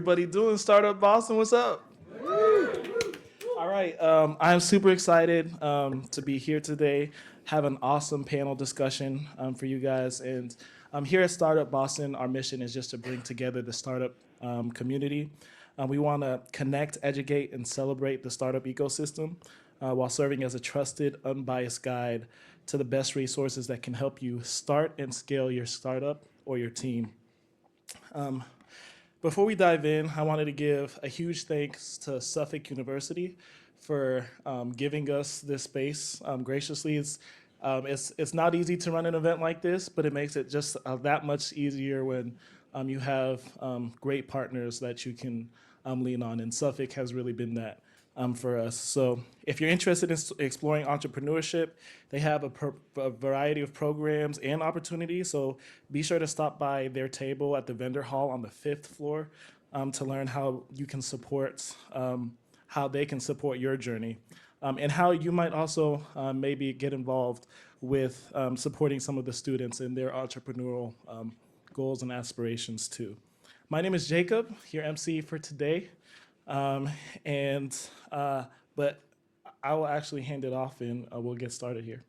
everybody doing? Startup Boston, what's up? All right, I'm super excited to be here today, have an awesome panel discussion for you guys. And here at Startup Boston, our mission is just to bring together the startup community. We want to connect, educate, and celebrate the startup ecosystem while serving as a trusted, unbiased guide to the best resources that can help you start and scale your startup or your team. Before we dive in, I wanted to give a huge thanks to Suffolk University for giving us this space graciously. It's not easy to run an event like this, but it makes it just that much easier when you have great partners that you can lean on, and Suffolk has really been that for us. So if you're interested in exploring entrepreneurship, they have a variety of programs and opportunities. So be sure to stop by their table at the vendor hall on the 5th floor to learn how you can support, how they can support your journey, and how you might also maybe get involved with supporting some of the students in their entrepreneurial goals and aspirations too. My name is Jacob, your MC for today. But I will actually hand it off and we'll get started here.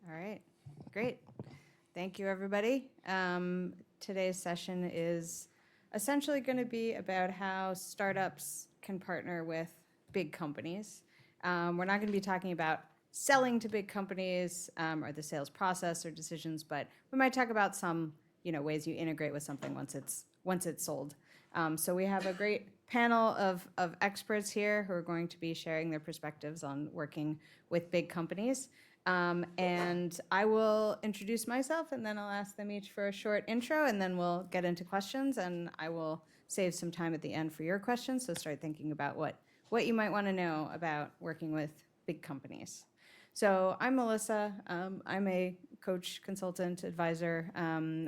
All right, great. Thank you, everybody. Today's session is essentially going to be about how startups can partner with big companies. We're not going to be talking about selling to big companies or the sales process or decisions, but we might talk about some ways you integrate with something once it's sold. So we have a great panel of experts here who are going to be sharing their perspectives on working with big companies. And I will introduce myself, and then I'll ask them each for a short intro, and then we'll get into questions, and I will save some time at the end for your questions, so start thinking about what you might want to know about working with big companies. So I'm Melissa. I'm a coach, consultant, advisor.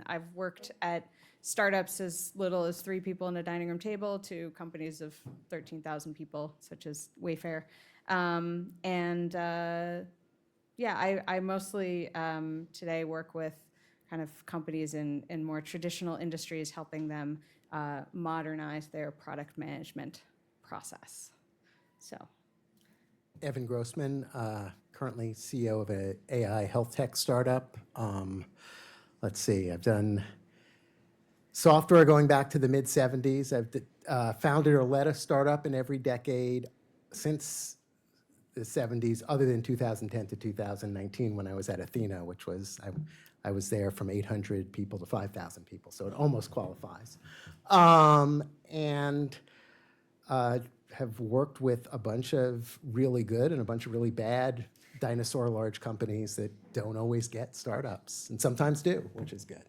I've worked at startups as little as 3 people in a dining room table to companies of 13,000 people, such as Wayfair. I mostly today work with kind of companies in more traditional industries, helping them modernize their product management process. So, Evan Grossman, currently CEO of an AI health tech startup. Let's see, I've done software going back to the mid-'70s. I've founded or led a startup in every decade since the 70s, other than 2010 to 2019 when I was at Athena, which was, I was there from 800 people to 5,000 people, so it almost qualifies. Have worked with a bunch of really good and a bunch of really bad dinosaur large companies that don't always get startups, and sometimes do, which is good.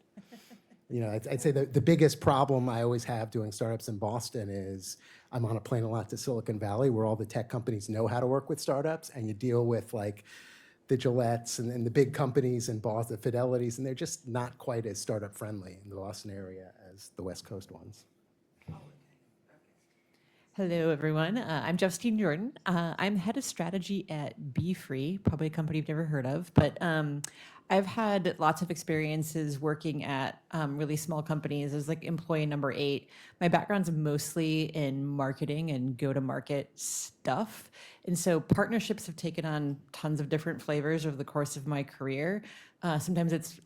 I'd say the biggest problem I always have doing startups in Boston is I'm on a plane a lot to Silicon Valley, where all the tech companies know how to work with startups, and you deal with like the Gillettes and the big companies in Boston, the Fidelities, and they're just not quite as startup friendly in the Boston area as the West Coast ones. Hello, everyone. I'm Justine Jordan. I'm head of strategy at BeFree, probably a company you've never heard of, but I've had lots of experiences working at really small companies as like employee number 8. My background's mostly in marketing and go-to-market stuff. And so partnerships have taken on tons of different flavors over the course of my career. Sometimes it's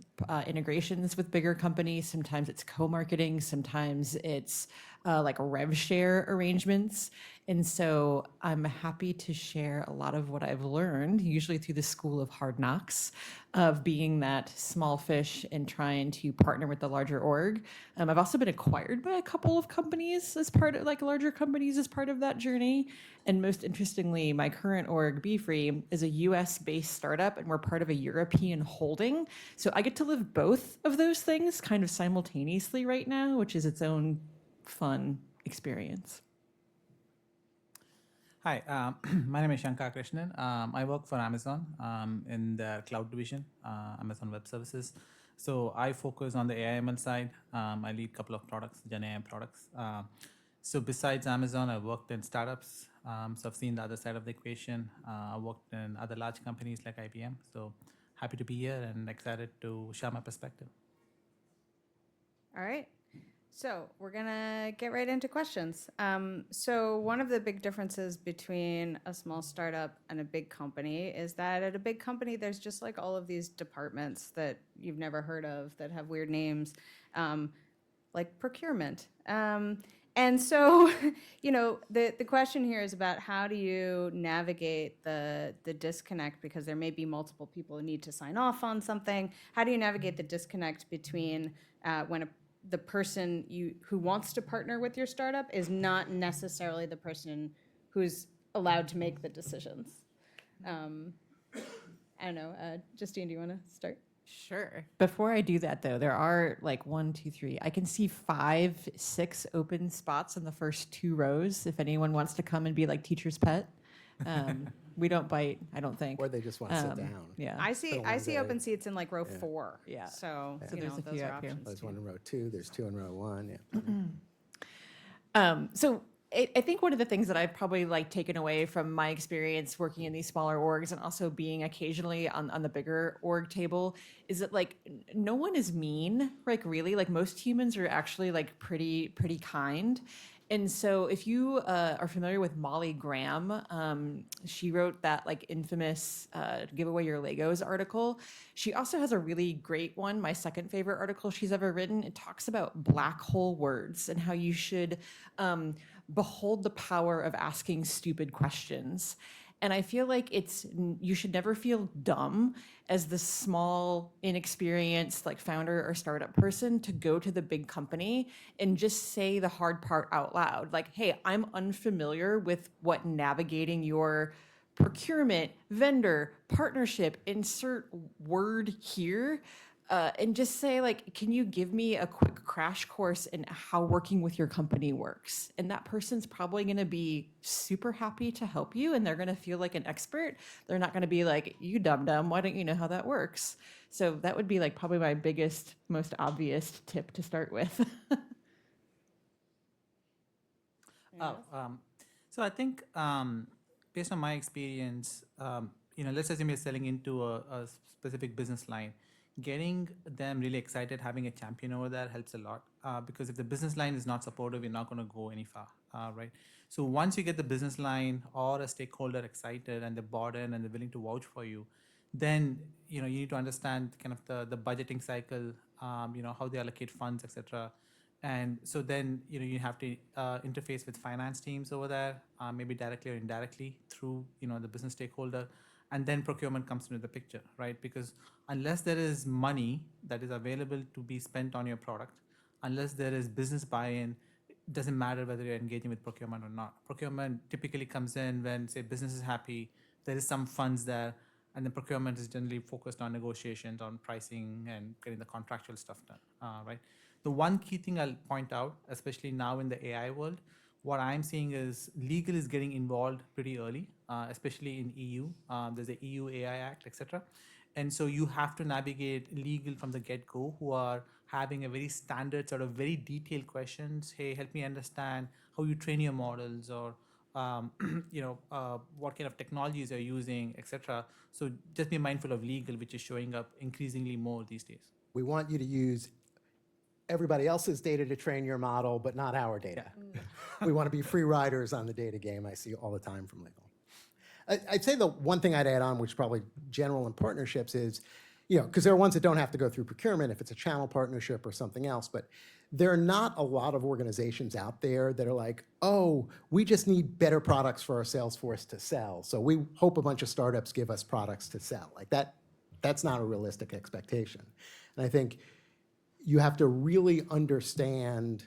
integrations with bigger companies. Sometimes it's co-marketing. Sometimes it's like rev share arrangements. And so I'm happy to share a lot of what I've learned, usually through the school of hard knocks, of being that small fish and trying to partner with the larger org. I've also been acquired by a couple of companies as part of larger companies as part of that journey. And most interestingly, my current org, BeFree, is a US-based startup, and we're part of a European holding. So I get to live both of those things kind of simultaneously right now, which is its own fun experience. Hi, my name is Shankar Krishnan. I work for Amazon in the cloud division, Amazon Web Services. So I focus on the AI/ML side. I lead a couple of products, Gen AI products. So besides Amazon, I've worked in startups. So I've seen the other side of the equation. I worked in other large companies like IBM. So happy to be here and excited to share my perspective. all right. So we're gonna get right into questions. So one of the big differences between a small startup and a big company is that at a big company, there's just like all of these departments that you've never heard of that have weird names, like procurement. And so, the question here is about how do you navigate the disconnect, because there may be multiple people who need to sign off on something. How do you navigate the disconnect between when the person who wants to partner with your startup is not necessarily the person who's allowed to make the decisions? I don't know. Justine, do you want to start? Sure. Before I do that, though, there are like 1, 2, 3. I can see 5, 6 open spots in the first 2 rows. If anyone wants to come and be like teacher's pet, we don't bite. I don't think. Or they just want to sit down. Yeah. I see Been a long day. open seats in like row 4. Yeah. So, So there's a those few are up here. options. There's too. one in row 2, there's 2 in row 1, yeah. So I think one of the things that I've probably like taken away from my experience working in these smaller orgs and also being occasionally on the bigger org table is that like no one is mean, like really, like most humans are actually like pretty kind. And so if you are familiar with Molly Graham, she wrote that like infamous Give Away Your Legos article. She also has a really great one, my second favorite article she's ever written. It talks about black hole words and how you should behold the power of asking stupid questions. And I feel like you should never feel dumb as the small, inexperienced like founder or startup person to go to the big company and just say the hard part out loud. Like, hey, I'm unfamiliar with what navigating your procurement, vendor, partnership, insert word here. And just say like, can you give me a quick crash course in how working with your company works? And that person's probably going to be super happy to help you, and they're going to feel like an expert. They're not going to be like, you dum-dum, why don't you know how that works? So that would be like probably my biggest, most obvious tip to start with. So I think based on my experience, let's assume you're selling into a specific business line. Getting them really excited, having a champion over there helps a lot, because if the business line is not supportive, you're not going to go any far, right? So once you get the business line or a stakeholder excited and they're bought in and they're willing to vouch for you, then you need to understand kind of the budgeting cycle, how they allocate funds, etc. And so then you have to interface with finance teams over there, maybe directly or indirectly through the business stakeholder, and then procurement comes into the picture, right? Because unless there is money that is available to be spent on your product, unless there is business buy-in, it doesn't matter whether you're engaging with procurement or not. Procurement typically comes in when, say, business is happy, there is some funds there, and then procurement is generally focused on negotiations, on pricing, and getting the contractual stuff done, right? The one key thing I'll point out, especially now in the AI world, what I'm seeing is legal is getting involved pretty early, especially in EU. There's the EU AI Act, etc. And so you have to navigate legal from the get-go, who are having a very standard sort of very detailed questions. Hey, help me understand how you train your models, or what kind of technologies you're using, etc. So just be mindful of legal, which is showing up increasingly more these days. We want you to use everybody else's data to train your model, but not our data. We want to be free riders on the data game. I see all the time from legal. I'd say the one thing I'd add on, which is probably general in partnerships, is, because there are ones that don't have to go through procurement if it's a channel partnership or something else, but there are not a lot of organizations out there that are like, oh, we just need better products for our sales force to sell, so we hope a bunch of startups give us products to sell. Like that's not a realistic expectation. And I think you have to really understand,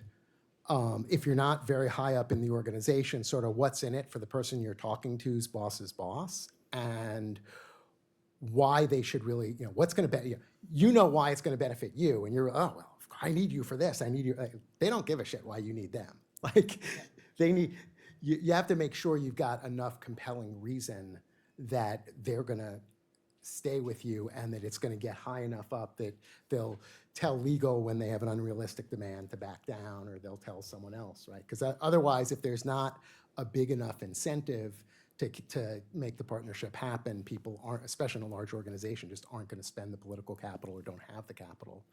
if you're not very high up in the organization, sort of what's in it for the person you're talking to's boss's boss, and why they should really, what's going to benefit you. Why it's going to benefit you, and you're, oh, well, I need you for this. I need you. They don't give a shit why you need them. Like, they need, you have to make sure you've got enough compelling reason that they're going to stay with you, and that it's going to get high enough up that they'll tell legal when they have an unrealistic demand to back down, or they'll tell someone else, right? Because otherwise, if there's not a big enough incentive to make the partnership happen, people aren't, especially in a large organization, just aren't going to spend the political capital or don't have the capital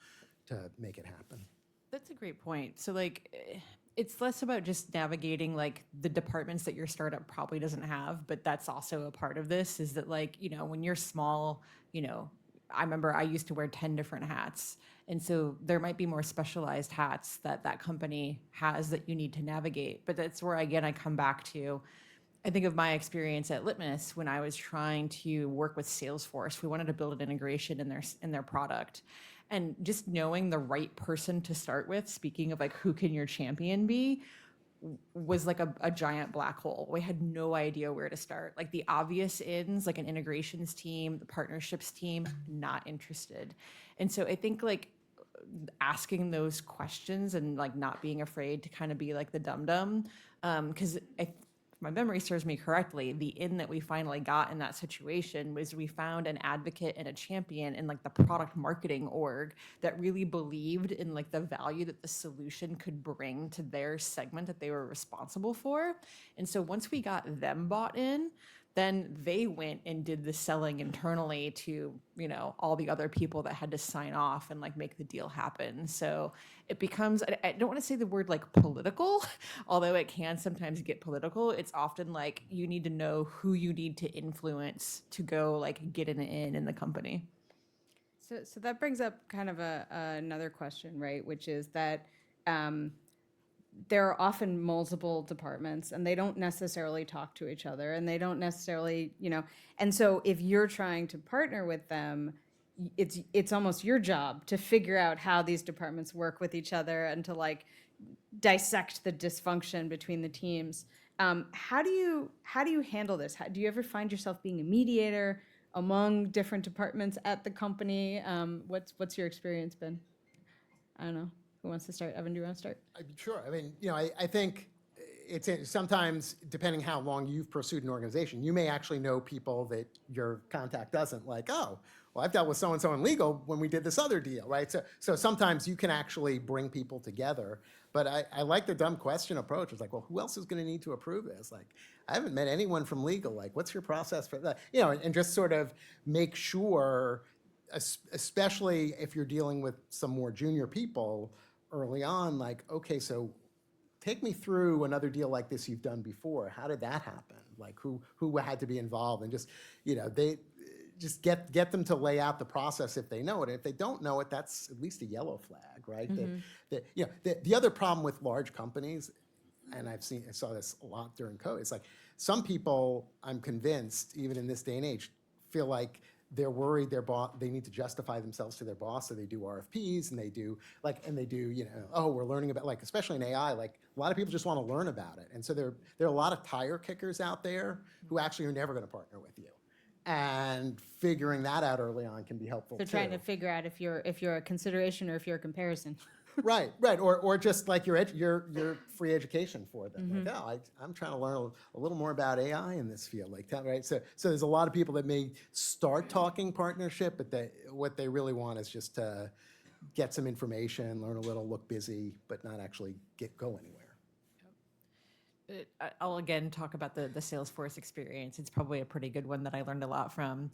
to make it happen. That's a great point. So like it's less about just navigating like the departments that your startup probably doesn't have, but that's also a part of this is that like, when you're small, I remember I used to wear 10 different hats. And so there might be more specialized hats that that company has that you need to navigate. But that's where, again, I come back to, I think of my experience at Litmus when I was trying to work with Salesforce. We wanted to build an integration in their product. And just knowing the right person to start with, speaking of like who can your champion be, was like a giant black hole. We had no idea where to start. Like the obvious ins, like an integrations team, the partnerships team, not interested. And so I think like asking those questions and like not being afraid to kind of be like the dum dum, because if my memory serves me correctly, the in that we finally got in that situation was we found an advocate and a champion in like the product marketing org that really believed in like the value that the solution could bring to their segment that they were responsible for. And so once we got them bought in, then they went and did the selling internally to, all the other people that had to sign off and like make the deal happen. So it becomes, I don't want to say the word like political, although it can sometimes get political. It's often like you need to know who you need to influence to go like get an in the company. So that brings up kind of another question, right? Which is that there are often multiple departments and they don't necessarily talk to each other and they don't necessarily, and so if you're trying to partner with them, it's almost your job to figure out how these departments work with each other and to like dissect the dysfunction between the teams. How do you handle this? Do you ever find yourself being a mediator among different departments at the company? What's your experience been? I don't know. Who wants to start? Evan, do you want to start? Sure. I mean, I think it's sometimes, depending how long you've pursued an organization, you may actually know people that your contact doesn't. Like, oh, well, I've dealt with so-and-so in legal when we did this other deal, right? So sometimes you can actually bring people together. But I like the dumb question approach. It's like, well, who else is going to need to approve this? Like, I haven't met anyone from legal. Like, what's your process for that? And just sort of make sure, especially if you're dealing with some more junior people early on, like, okay, so take me through another deal like this you've done before. How did that happen? Like, who had to be involved? And just, they just get them to lay out the process if they know it. And if they don't know it, that's at least a yellow flag, right? Mm-hmm. The other problem with large companies, and I saw this a lot during COVID, it's like some people, I'm convinced, even in this day and age, feel like they're worried they need to justify themselves to their boss, so they do RFPs and they do, oh, we're learning about, like, especially in AI, like a lot of people just want to learn about it. And so there are a lot of tire kickers out there who actually are never going to partner with you. And figuring that out early on can be helpful too. So trying to figure out if you're a consideration or if you're a comparison. Right. Or just like your free education for them. Mm-hmm. Like, oh, I'm trying to learn a little more about AI in this field, like that, right? So there's a lot of people that may start talking partnership, but what they really want is just to get some information, learn a little, look busy, but not actually go anywhere. I'll again talk about the Salesforce experience. It's probably a pretty good one that I learned a lot from.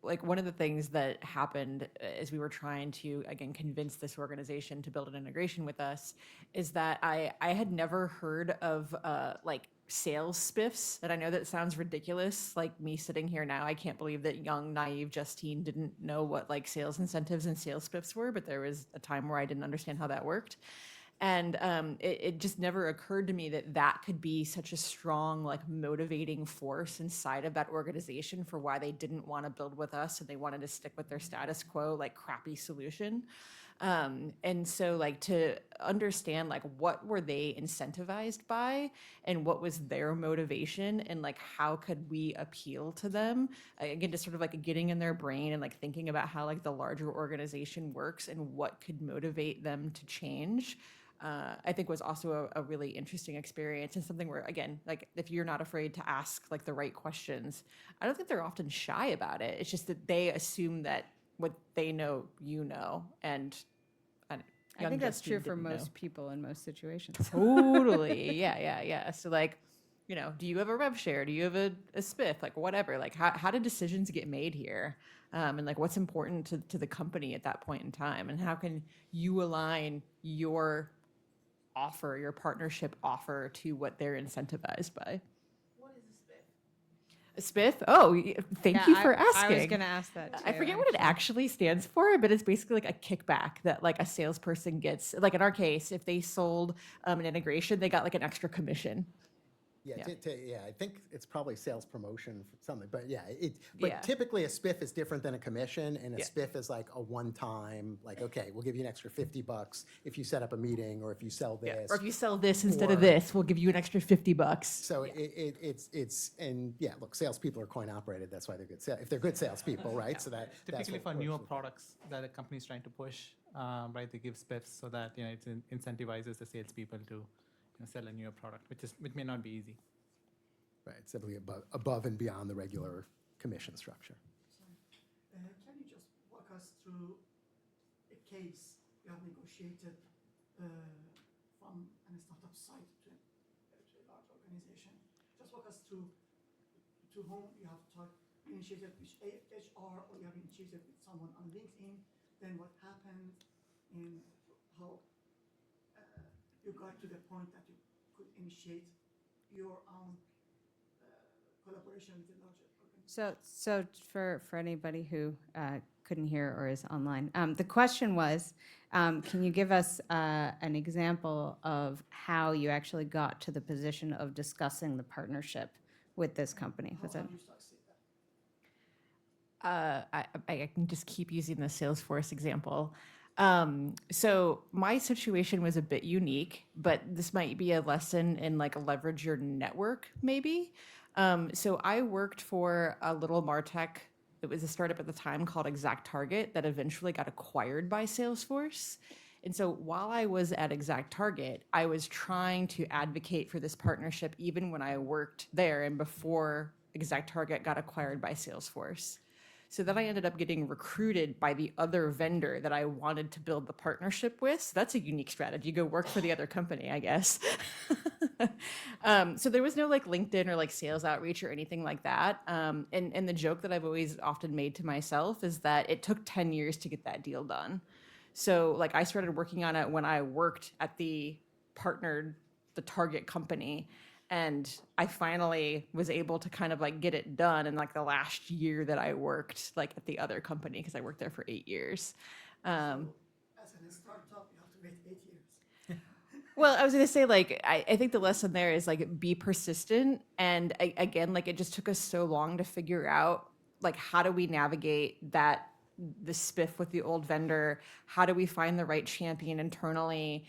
Like one of the things that happened as we were trying to, again, convince this organization to build an integration with us is that I had never heard of like sales spiffs. And I know that sounds ridiculous, like me sitting here now. I can't believe that young, naive Justine didn't know what like sales incentives and sales spiffs were, but there was a time where I didn't understand how that worked. And it just never occurred to me that could be such a strong, like, motivating force inside of that organization for why they didn't want to build with us and they wanted to stick with their status quo, like, crappy solution. And so, like, to understand, like, what were they incentivized by and what was their motivation and, like, how could we appeal to them? Again, just sort of, like, getting in their brain and, like, thinking about how, like, the larger organization works and what could motivate them to change. I think was also a really interesting experience and something where, again, like if you're not afraid to ask like the right questions, I don't think they're often shy about it. It's just that they assume that what they know, and I think that's true for most people in most situations. Totally. Yeah. So like, do you have a rev share? Do you have a spiff? Like whatever, like how do decisions get made here? and like what's important to the company at that point in time, and how can you align your offer, your partnership offer, to what they're incentivized by. A spiff? Oh, thank Yeah, you for asking. I was going to ask that too. I forget what it actually stands for, but it's basically like a kickback that like a salesperson gets. Like in our case, if they sold an integration, they got like an extra commission. Yeah, Yeah. I think it's probably sales promotion for something, but yeah, Yeah. typically a spiff is different than a commission, and a Yeah. spiff is like a one-time, like, okay, we'll give you an extra $50 if you set up a meeting, or if you sell Yeah. this. Or if you sell this instead of Or- this, we'll give you an extra $50. So it's, and yeah, look, salespeople are coin operated, that's why they're good, if they're good salespeople, right? So that's Typically what for works newer with- products that a company is trying to push, right, they give spiffs so that, it incentivizes the salespeople to sell a newer product, which may not be easy. Right, simply above and beyond the regular commission structure. Can you just walk us through a case you have negotiated from a startup site to a large organization? Just walk us through to whom you have initiated with HR, or you have initiated with someone on LinkedIn, then what happened, and how you got to the point that you could initiate your own collaboration with a larger organization. So for anybody who couldn't hear or is online, the question was, can you give us an example of how you actually got to the position of discussing the partnership with this company? Was How it? have you succeed that? I can just keep using the Salesforce example. So my situation was a bit unique, but this might be a lesson in like leverage your network, maybe. So I worked for a little MarTech. It was a startup at the time called ExactTarget that eventually got acquired by Salesforce. And so while I was at ExactTarget, I was trying to advocate for this partnership even when I worked there and before ExactTarget got acquired by Salesforce. So then I ended up getting recruited by the other vendor that I wanted to build the partnership with. So that's a unique strategy. Go work for the other company, I guess. So there was no like LinkedIn or like sales outreach or anything like that. And the joke that I've always often made to myself is that it took 10 years to get that deal done. So like I started working on it when I worked at the target company. And I finally was able to kind of like get it done in like the last year that I worked like at the other company, because I worked there for 8 years. As a startup, you have to wait 8 years. Well, I was going to say, like, I think the lesson there is like be persistent. And again, like it just took us so long to figure out like how do we navigate the spiff with the old vendor? How do we find the right champion internally?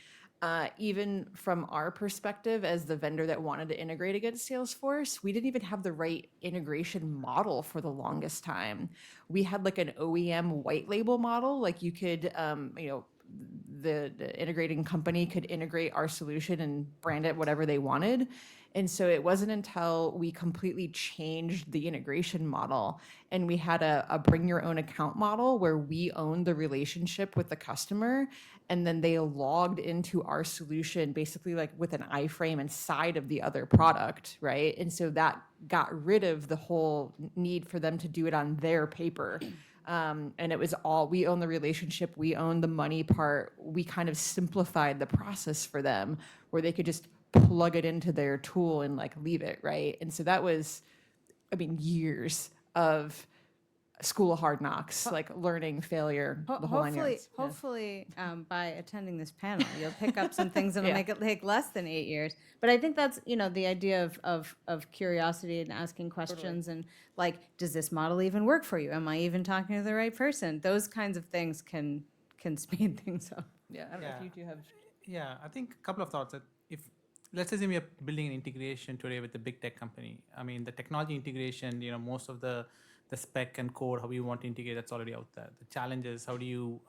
Even from our perspective as the vendor that wanted to integrate against Salesforce, we didn't even have the right integration model for the longest time. We had like an OEM white label model, like you could, the integrating company could integrate our solution and brand it whatever they wanted. And so it wasn't until we completely changed the integration model and we had a bring your own account model where we owned the relationship with the customer, and then they logged into our solution basically like with an iframe inside of the other product, right? And so that got rid of the whole need for them to do it on their paper. And it was all, we own the relationship, we own the money part. We kind of simplified the process for them where they could just plug it into their tool and like leave it, right? And so that was, I mean, years of school of hard knocks, like learning, failure, the whole nine yards. Yeah. Hopefully, by attending this panel, you'll pick up some things that'll Yeah. make it take less than 8 years. But I think that's, the idea of curiosity and asking questions and like, does this model even work for you? Am I even talking to the right person? Those kinds of things can speed things up. Yeah, I don't know if you do have. Yeah, I think a couple of thoughts. That if let's assume you're building an integration today with a big tech company. I mean, the technology integration, most of the spec and code, how you want to integrate, that's already out there. The challenge is how do you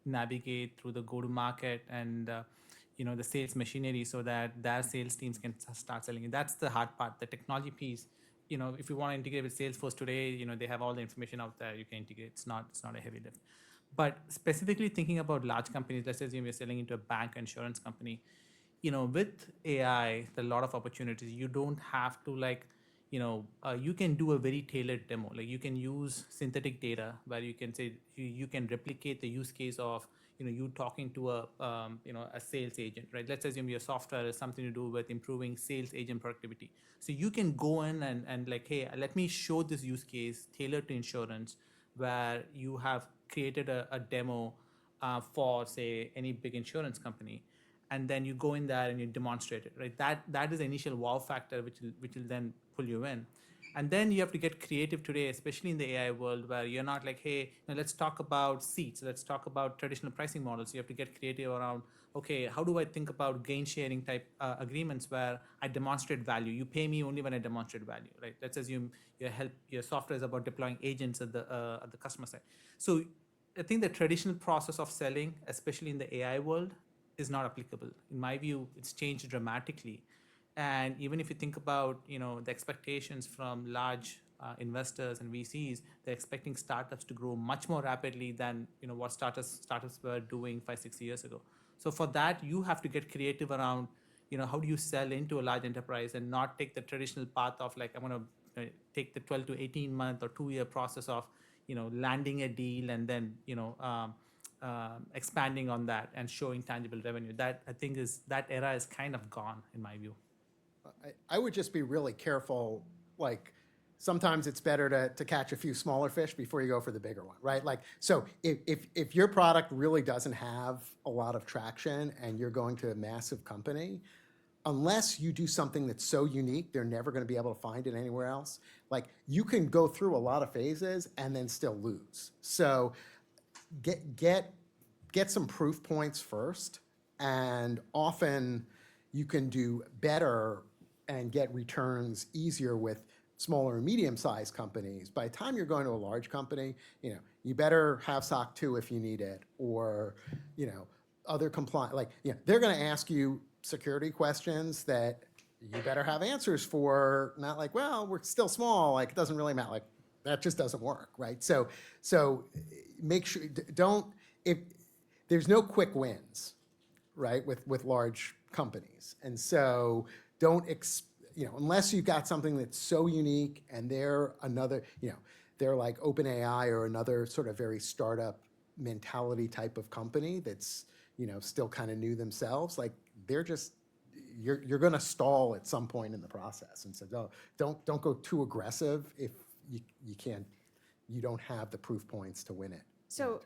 navigate through the go-to-market and the sales machinery so that their sales teams can start selling it. That's the hard part. The technology piece, if you want to integrate with Salesforce today, they have all the information out there. You can integrate. It's not a heavy lift. But specifically thinking about large companies, let's assume you're selling into a bank or insurance company. With AI, there are a lot of opportunities. You don't have to you can do a very tailored demo. Like you can use synthetic data where you can say you can replicate the use case of you talking to a sales agent, right? Let's assume your software is something to do with improving sales agent productivity. So you can go in and like, hey, let me show this use case tailored to insurance, where you have created a demo for say any big insurance company, and then you go in there and you demonstrate it, right? That is the initial wow factor, which will then pull you in. And then you have to get creative today, especially in the AI world, where you're not like, hey, let's talk about seats, let's talk about traditional pricing models. You have to get creative around, okay, how do I think about gain sharing type agreements where I demonstrate value? You pay me only when I demonstrate value, right? Let's assume your software is about deploying agents at the customer side. So I think the traditional process of selling, especially in the AI world, is not applicable. In my view, it's changed dramatically. And even if you think about the expectations from large investors and VCs, they're expecting startups to grow much more rapidly than what startups were doing 5-6 years ago. So for that, you have to get creative around how do you sell into a large enterprise and not take the traditional path of like, I'm going to take the 12 to 18 month or 2 year process of landing a deal and then expanding on that and showing tangible revenue. That I think that era is kind of gone in my view. I would just be really careful. Like, sometimes it's better to catch a few smaller fish before you go for the bigger one, right? Like, so if your product really doesn't have a lot of traction and you're going to a massive company, unless you do something that's so unique, they're never going to be able to find it anywhere else. Like, you can go through a lot of phases and then still lose. So get some proof points first, and often you can do better and get returns easier with smaller and medium-sized companies. By the time you're going to a large company, you better have SOC 2 if you need it, or other compliance. Like, they're going to ask you security questions that you better have answers for. Not like, well, we're still small, like it doesn't really matter. Like, that just doesn't work, right? So make sure if there's no quick wins, right, with large companies. And so don't unless you've got something that's so unique and they're another, they're like OpenAI or another sort of very startup mentality type of company that's still kind of new themselves. Like, they're just, you're going to stall at some point in the process. And so don't go too aggressive if you don't have the proof points to win it. So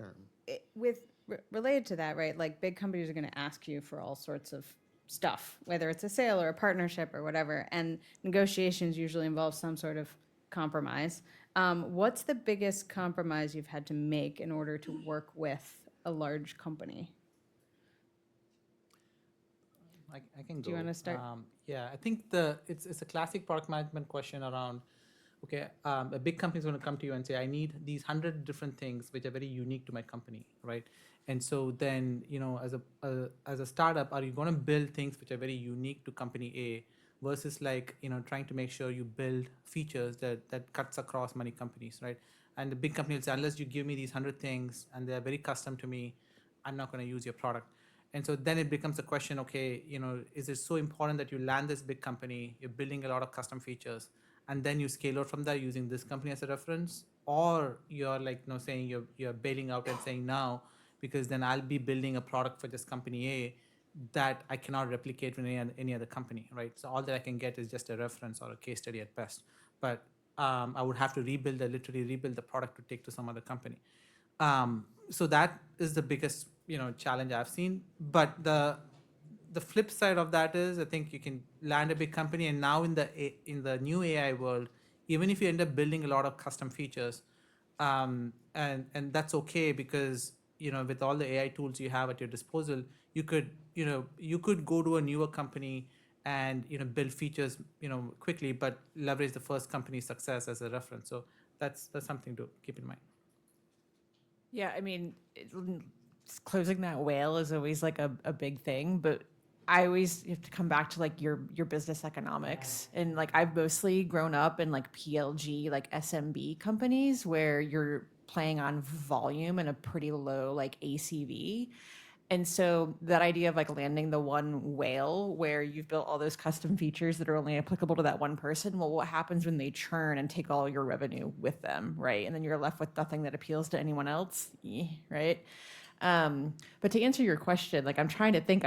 related to that, right? Like, big companies are going to ask you for all sorts of stuff, whether it's a sale or a partnership or whatever, and negotiations usually involve some sort of compromise. What's the biggest compromise you've had to make in order to work with a large company? I can go. Do you want to start? Yeah, I think it's a classic product management question around, okay, a big company is going to come to you and say, I need these 100 different things which are very unique to my company, right? And so then, as a startup, are you going to build things which are very unique to company A versus like, trying to make sure you build features that cuts across many companies, right? And the big company will say, unless you give me these 100 things and they're very custom to me, I'm not going to use your product. And so then it becomes a question, okay, is it so important that you land this big company, you're building a lot of custom features, and then you scale out from there using this company as a reference? Or you're like, saying you're bailing out and saying now, because then I'll be building a product for this company A that I cannot replicate from any other company, right? So all that I can get is just a reference or a case study at best. But I would have to literally rebuild the product to take to some other company. So that is the biggest challenge I've seen. But the flip side of that is, I think you can land a big company, and now in the new AI world, even if you end up building a lot of custom features, and that's okay, because with all the AI tools you have at your disposal, you could go to a newer company and build features quickly, but leverage the first company's success as a reference. So that's something to keep in mind. Yeah, I mean, closing that whale is always like a big thing, but I always have to come back to like your business economics. And like, I've mostly grown up in like PLG, like SMB companies where you're playing on volume and a pretty low like ACV. And so that idea of like landing the one whale where you've built all those custom features that are only applicable to that one person, well, what happens when they churn and take all your revenue with them, right? And then you're left with nothing that appeals to anyone else, right? But to answer your question, like I'm trying to think,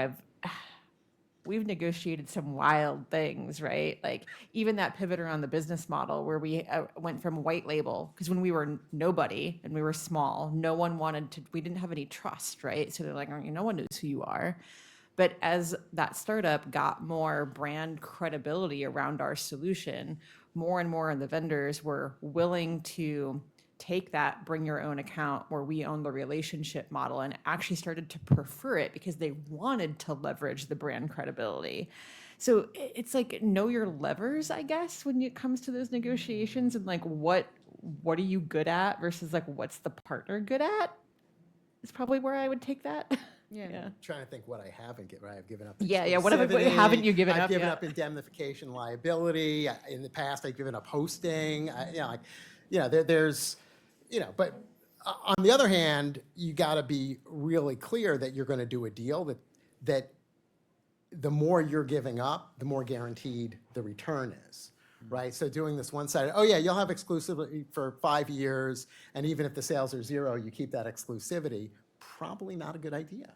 we've negotiated some wild things, right? Like even that pivot around the business model where we went from white label, because when we were nobody and we were small, no one wanted to, we didn't have any trust, right? So they're like, oh, no one knows who you are. But as that startup got more brand credibility around our solution, more and more of the vendors were willing to take that bring your own account where we own the relationship model and actually started to prefer it because they wanted to leverage the brand credibility. So it's like know your levers, I guess, when it comes to those negotiations and like what are you good at versus like what's the partner good at is probably where I would take that. Yeah. Trying to think what I haven't given. Right? I've given up. What haven't you given I've up? given Yeah. up indemnification liability. In the past, I've given up hosting. There's, but on the other hand, you got to be really clear that you're going to do a deal that the more you're giving up, the more guaranteed the return is. Right, so doing this one-sided, oh yeah, you'll have exclusivity for 5 years, and even if the sales are zero, you keep that exclusivity. Probably not a good idea.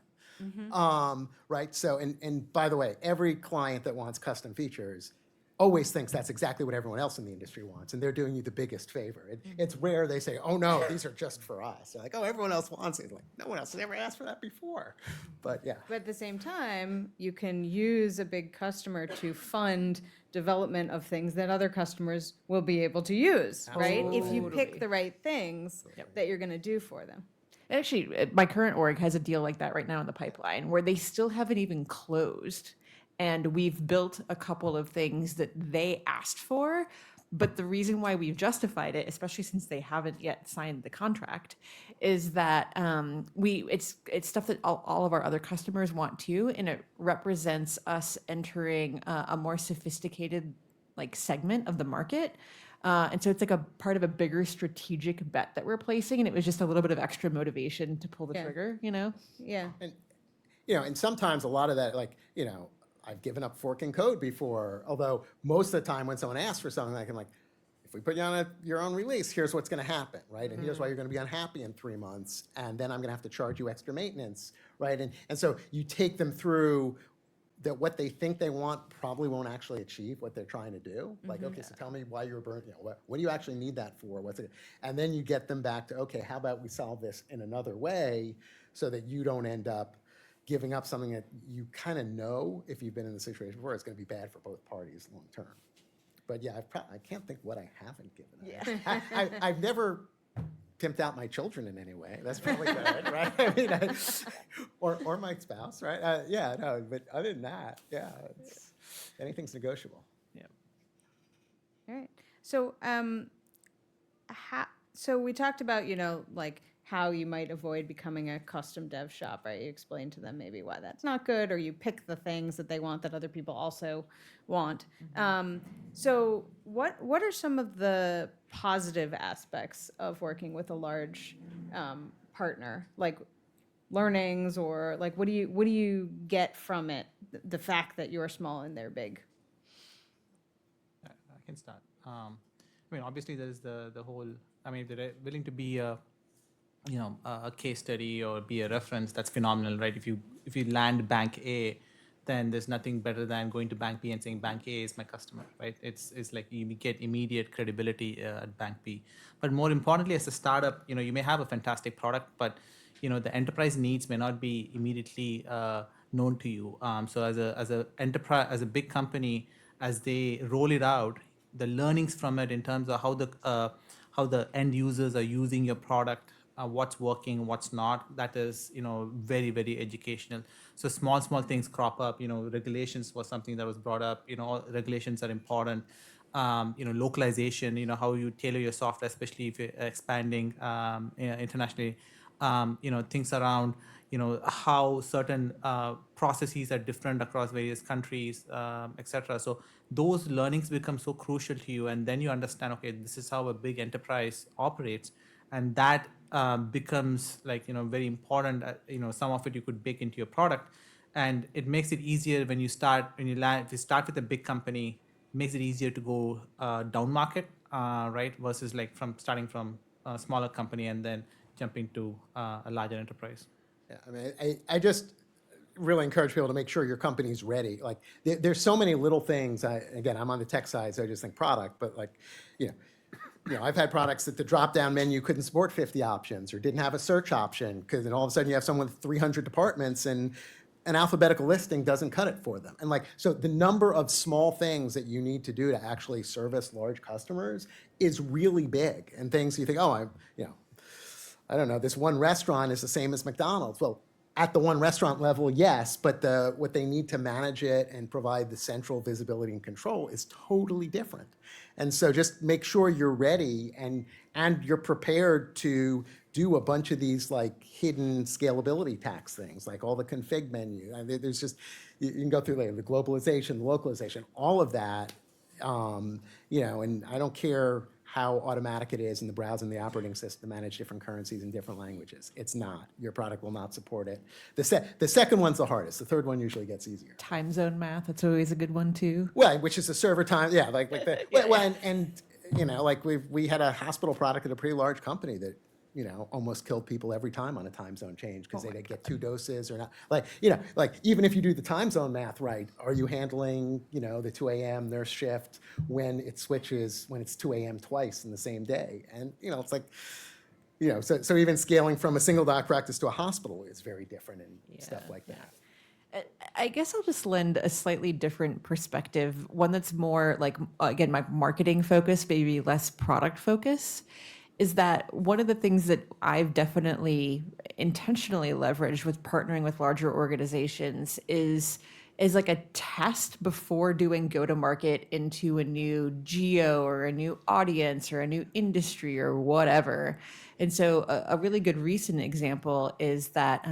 Right, so and by the way, every client that wants custom features always thinks that's exactly what everyone else in the industry wants, and they're doing you the biggest favor. It's rare they say, oh no, these are just for us. They're like, oh, everyone else wants it. Like, no one else has ever asked for that before. But yeah. But at the same time, you can use a big customer to fund development of things that other customers will be able to use, right? If you pick the right things that you're going to do for them. Actually, my current org has a deal like that right now in the pipeline where they still haven't even closed. And we've built a couple of things that they asked for. But the reason why we've justified it, especially since they haven't yet signed the contract, is that it's stuff that all of our other customers want too, and it represents us entering a more sophisticated like segment of the market. And so it's like a part of a bigger strategic bet that we're placing, and it was just a little bit of extra motivation to pull the trigger, Yeah. And sometimes a lot of that, I've given up forking code before, although most of the time when someone asks for something, I can if we put you on your own release, here's what's going to happen, right? And here's why you're going to be unhappy in 3 months, and then I'm going to have to charge you extra maintenance, right? And so you take them through that what they think they want probably won't actually achieve what they're trying to do. Okay, so tell me why you're burnt, what do you actually need that for? And then you get them back to, okay, how about we solve this in another way so that you don't end up giving up something that you kind of know, if you've been in the situation before, it's going to be bad for both parties long term. But yeah, I can't think what I haven't given up. Yeah. I've never pimped out my children in any way. That's probably good, right? I mean, or my spouse, right? But other than that, anything's negotiable. All right. So, so we talked about, how you might avoid becoming a custom dev shop, right? You explained to them maybe why that's not good, or you pick the things that they want that other people also want. So what are some of the positive aspects of working with a large partner, like learnings, or like what do you get from it? The fact that you're small and they're big. I can start. Obviously there is the whole. If they're willing to be a case study or be a reference, that's phenomenal, right? If you land bank A, then there's nothing better than going to bank B and saying bank A is my customer, right? It's like you get immediate credibility at bank B. But more importantly, as a startup, you may have a fantastic product, but the enterprise needs may not be immediately known to you. So as a big company, as they roll it out, the learnings from it in terms of how the end users are using your product, what's working, what's not, that is very, very educational. So small things crop up. Regulations was something that was brought up. Regulations are important. Localization, how you tailor your software, especially if you're expanding internationally. Things around how certain processes are different across various countries, etc. So those learnings become so crucial to you, and then you understand, okay, this is how a big enterprise operates, and that becomes like, very important. Some of it you could bake into your product, and it makes it easier when you start, if you start with a big company, it makes it easier to go down market, right? Versus like starting from a smaller company and then jumping to a larger enterprise. Yeah, I mean, I just really encourage people to make sure your company's ready. Like, there's so many little things. Again, I'm on the tech side, so I just think product, but like, you know, I've had products that the drop-down menu couldn't support 50 options or didn't have a search option, because then all of a sudden you have someone with 300 departments and an alphabetical listing doesn't cut it for them. And like, so the number of small things that you need to do to actually service large customers is really big. And things you think, oh, I don't know, this one restaurant is the same as McDonald's. Well, at the one restaurant level, yes, but what they need to manage it and provide the central visibility and control is totally different. And so just make sure you're ready and you're prepared to do a bunch of these like hidden scalability tax things, like all the config menu. I mean, there's just, you can go through later, the globalization, the localization, all of that. And I don't care how automatic it is in the browser and the operating system to manage different currencies and different languages. It's not. Your product will not support it. The second one's the hardest. The third one usually gets easier. Time zone math, that's always a good one too. Well, which is the server time. Yeah, like the well, like we had a hospital product at a pretty large company that almost killed people every time on a time zone change because they didn't get 2 doses or not. Like even if you do the time zone math right, are you handling the 2 a.m. nurse shift when it switches when it's 2 a.m. twice in the same day? And it's like so even scaling from a single doc practice to a hospital is very different and stuff like that. I guess I'll just lend a slightly different perspective, one that's more like, again, my marketing focus, maybe less product focus, is that one of the things that I've definitely intentionally leveraged with partnering with larger organizations is like a test before doing go-to-market into a new geo or a new audience or a new industry or whatever. And so a really good recent example is that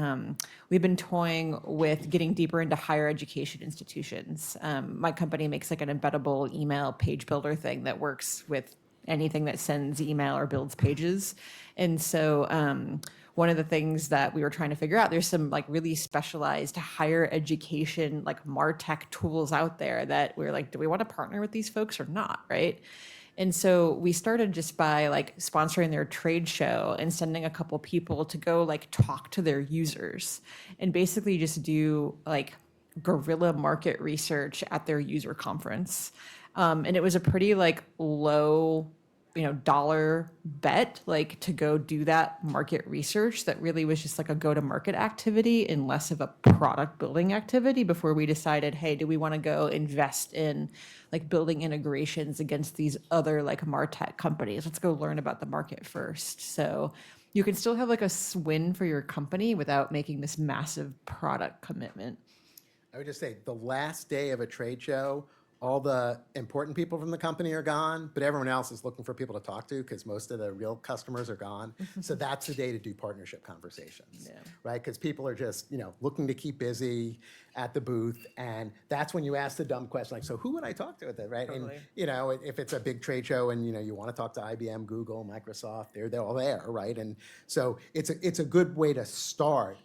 we've been toying with getting deeper into higher education institutions. My company makes like an embeddable email page builder thing that works with anything that sends email or builds pages. And so one of the things that we were trying to figure out, there's some like really specialized higher education, like MarTech tools out there that we're like, do we want to partner with these folks or not, right? And so we started just by like sponsoring their trade show and sending a couple people to go like talk to their users and basically just do like guerrilla market research at their user conference. And it was a pretty like low, dollar bet, like to go do that market research that really was just like a go-to-market activity and less of a product building activity before we decided, hey, do we want to go invest in like building integrations against these other like MarTech companies? Let's go learn about the market first. So you can still have like a win for your company without making this massive product commitment. I would just say the last day of a trade show, all the important people from the company are gone, but everyone else is looking for people to talk to because most of the real customers are gone. So that's the day to do partnership conversations, right? Because people are just, looking to keep busy at the booth. And that's when you ask the dumb question, like, so who would I talk to at that, right? Totally. And, if it's a big trade show and, you want to talk to IBM, Google, Microsoft, they're all there, right? And so it's a good way to start,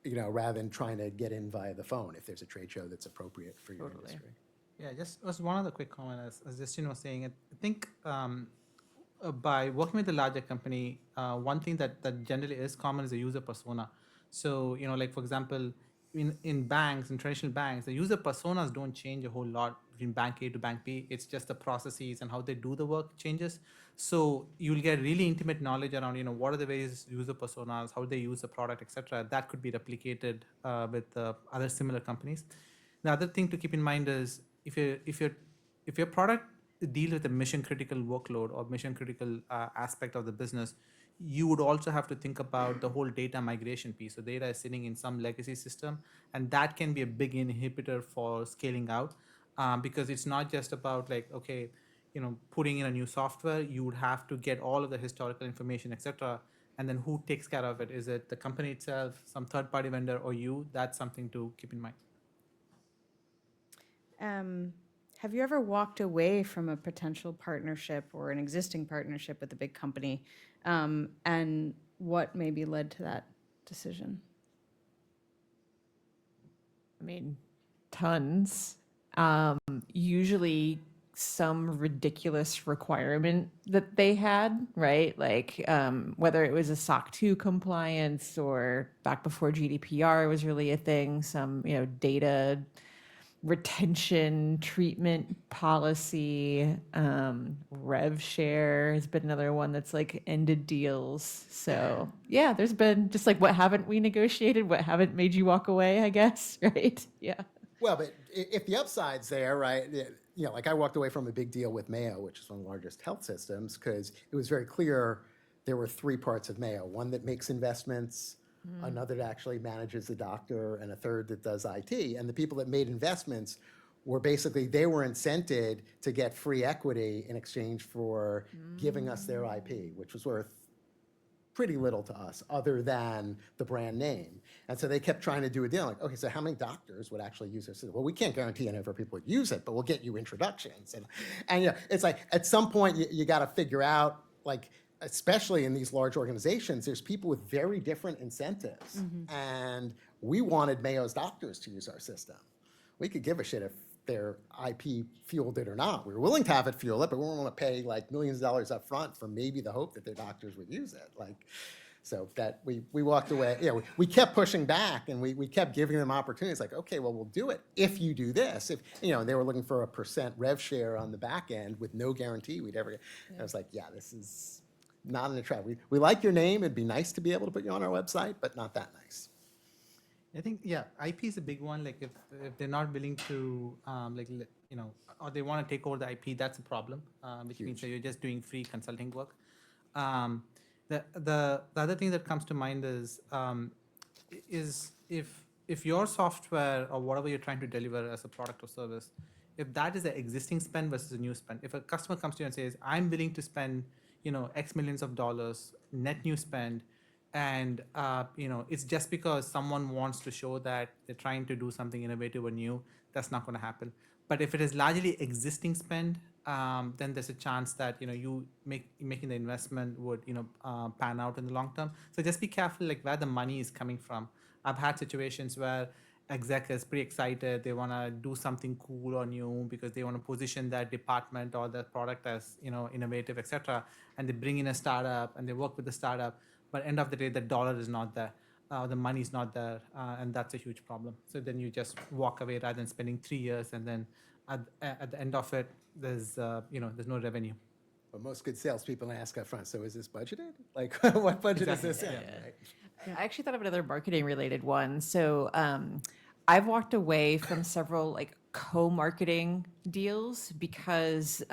rather than trying to get in via the phone if there's a trade show that's appropriate for your industry. Yeah, just was one other quick comment as Justin was saying. I think by working with a larger company, one thing that generally is common is a user persona. So, like for example, in banks, in traditional banks, the user personas don't change a whole lot between bank A to bank B. It's just the processes and how they do the work changes. So you'll get really intimate knowledge around, what are the various user personas, how they use the product, etc. That could be replicated with other similar companies. The other thing to keep in mind is if your product deals with a mission critical workload or mission critical aspect of the business, you would also have to think about the whole data migration piece. So data is sitting in some legacy system, and that can be a big inhibitor for scaling out because it's not just about like, okay, putting in a new software. You would have to get all of the historical information, etc. And then who takes care of it? Is it the company itself, some third-party vendor, or you? That's something to keep in mind. Have you ever walked away from a potential partnership or an existing partnership with a big company and what maybe led to that decision? I mean, tons. Usually some ridiculous requirement that they had, right? Like whether it was a SOC 2 compliance or back before GDPR was really a thing, some, data retention treatment policy. Rev share has been another one that's like ended deals. So yeah, there's been just like, what haven't we negotiated? What haven't made you walk away, I guess, right? Yeah. Well, but if the upside's there, right? Like I walked away from a big deal with Mayo, which is one of the largest health systems, because it was very clear there were three parts of Mayo: one that makes investments, another that actually manages the doctor, and a third that does IT. And the people that made investments were basically, they were incented to get free equity in exchange for giving us their IP, which was worth pretty little to us other than the brand name. And so they kept trying to do a deal like, okay, so how many doctors would actually use our system? Well, we can't guarantee any of our people would use it, but we'll get you introductions. And it's like, at some point you got to figure out, like, especially in these large organizations, there's people with very different incentives. And we wanted Mayo's doctors to use our system. We could give a shit if their IP fueled it or not. We were willing to have it fuel it, but we weren't going to pay like millions of dollars up front for maybe the hope that their doctors would use it. So that we walked away. We kept pushing back, and we kept giving them opportunities. Like, okay, well, we'll do it if you do this. If they were looking for a % rev share on the back end with no guarantee we'd ever get. I was like, yeah, this is not an attract. We like your name. It'd be nice to be able to put you on our website, but not that nice. I think, IP is a big one. Like if they're not willing to, or they want to take over the IP, that's a problem, which means that you're just doing free consulting work. The other thing that comes to mind is if your software or whatever you're trying to deliver as a product or service, if that is an existing spend versus a new spend, if a customer comes to you and says, I'm willing to spend, X millions of dollars net new spend, and it's just because someone wants to show that they're trying to do something innovative or new, that's not going to happen. But if it is largely existing spend, then there's a chance that you making the investment would pan out in the long term. So just be careful, like where the money is coming from. I've had situations where exec is pretty excited, they want to do something cool or new because they want to position that department or the product as innovative, etc. And they bring in a startup and they work with the startup. But end of the day, the dollar is not there, the money is not there, and that's a huge problem. So then you just walk away rather than spending 3 years, and then at the end of it, there's no revenue. But most good salespeople ask up front, so is this budgeted? Like, what budget is this in? Right? I actually thought of another marketing related one. So I've walked away from several like co-marketing deals because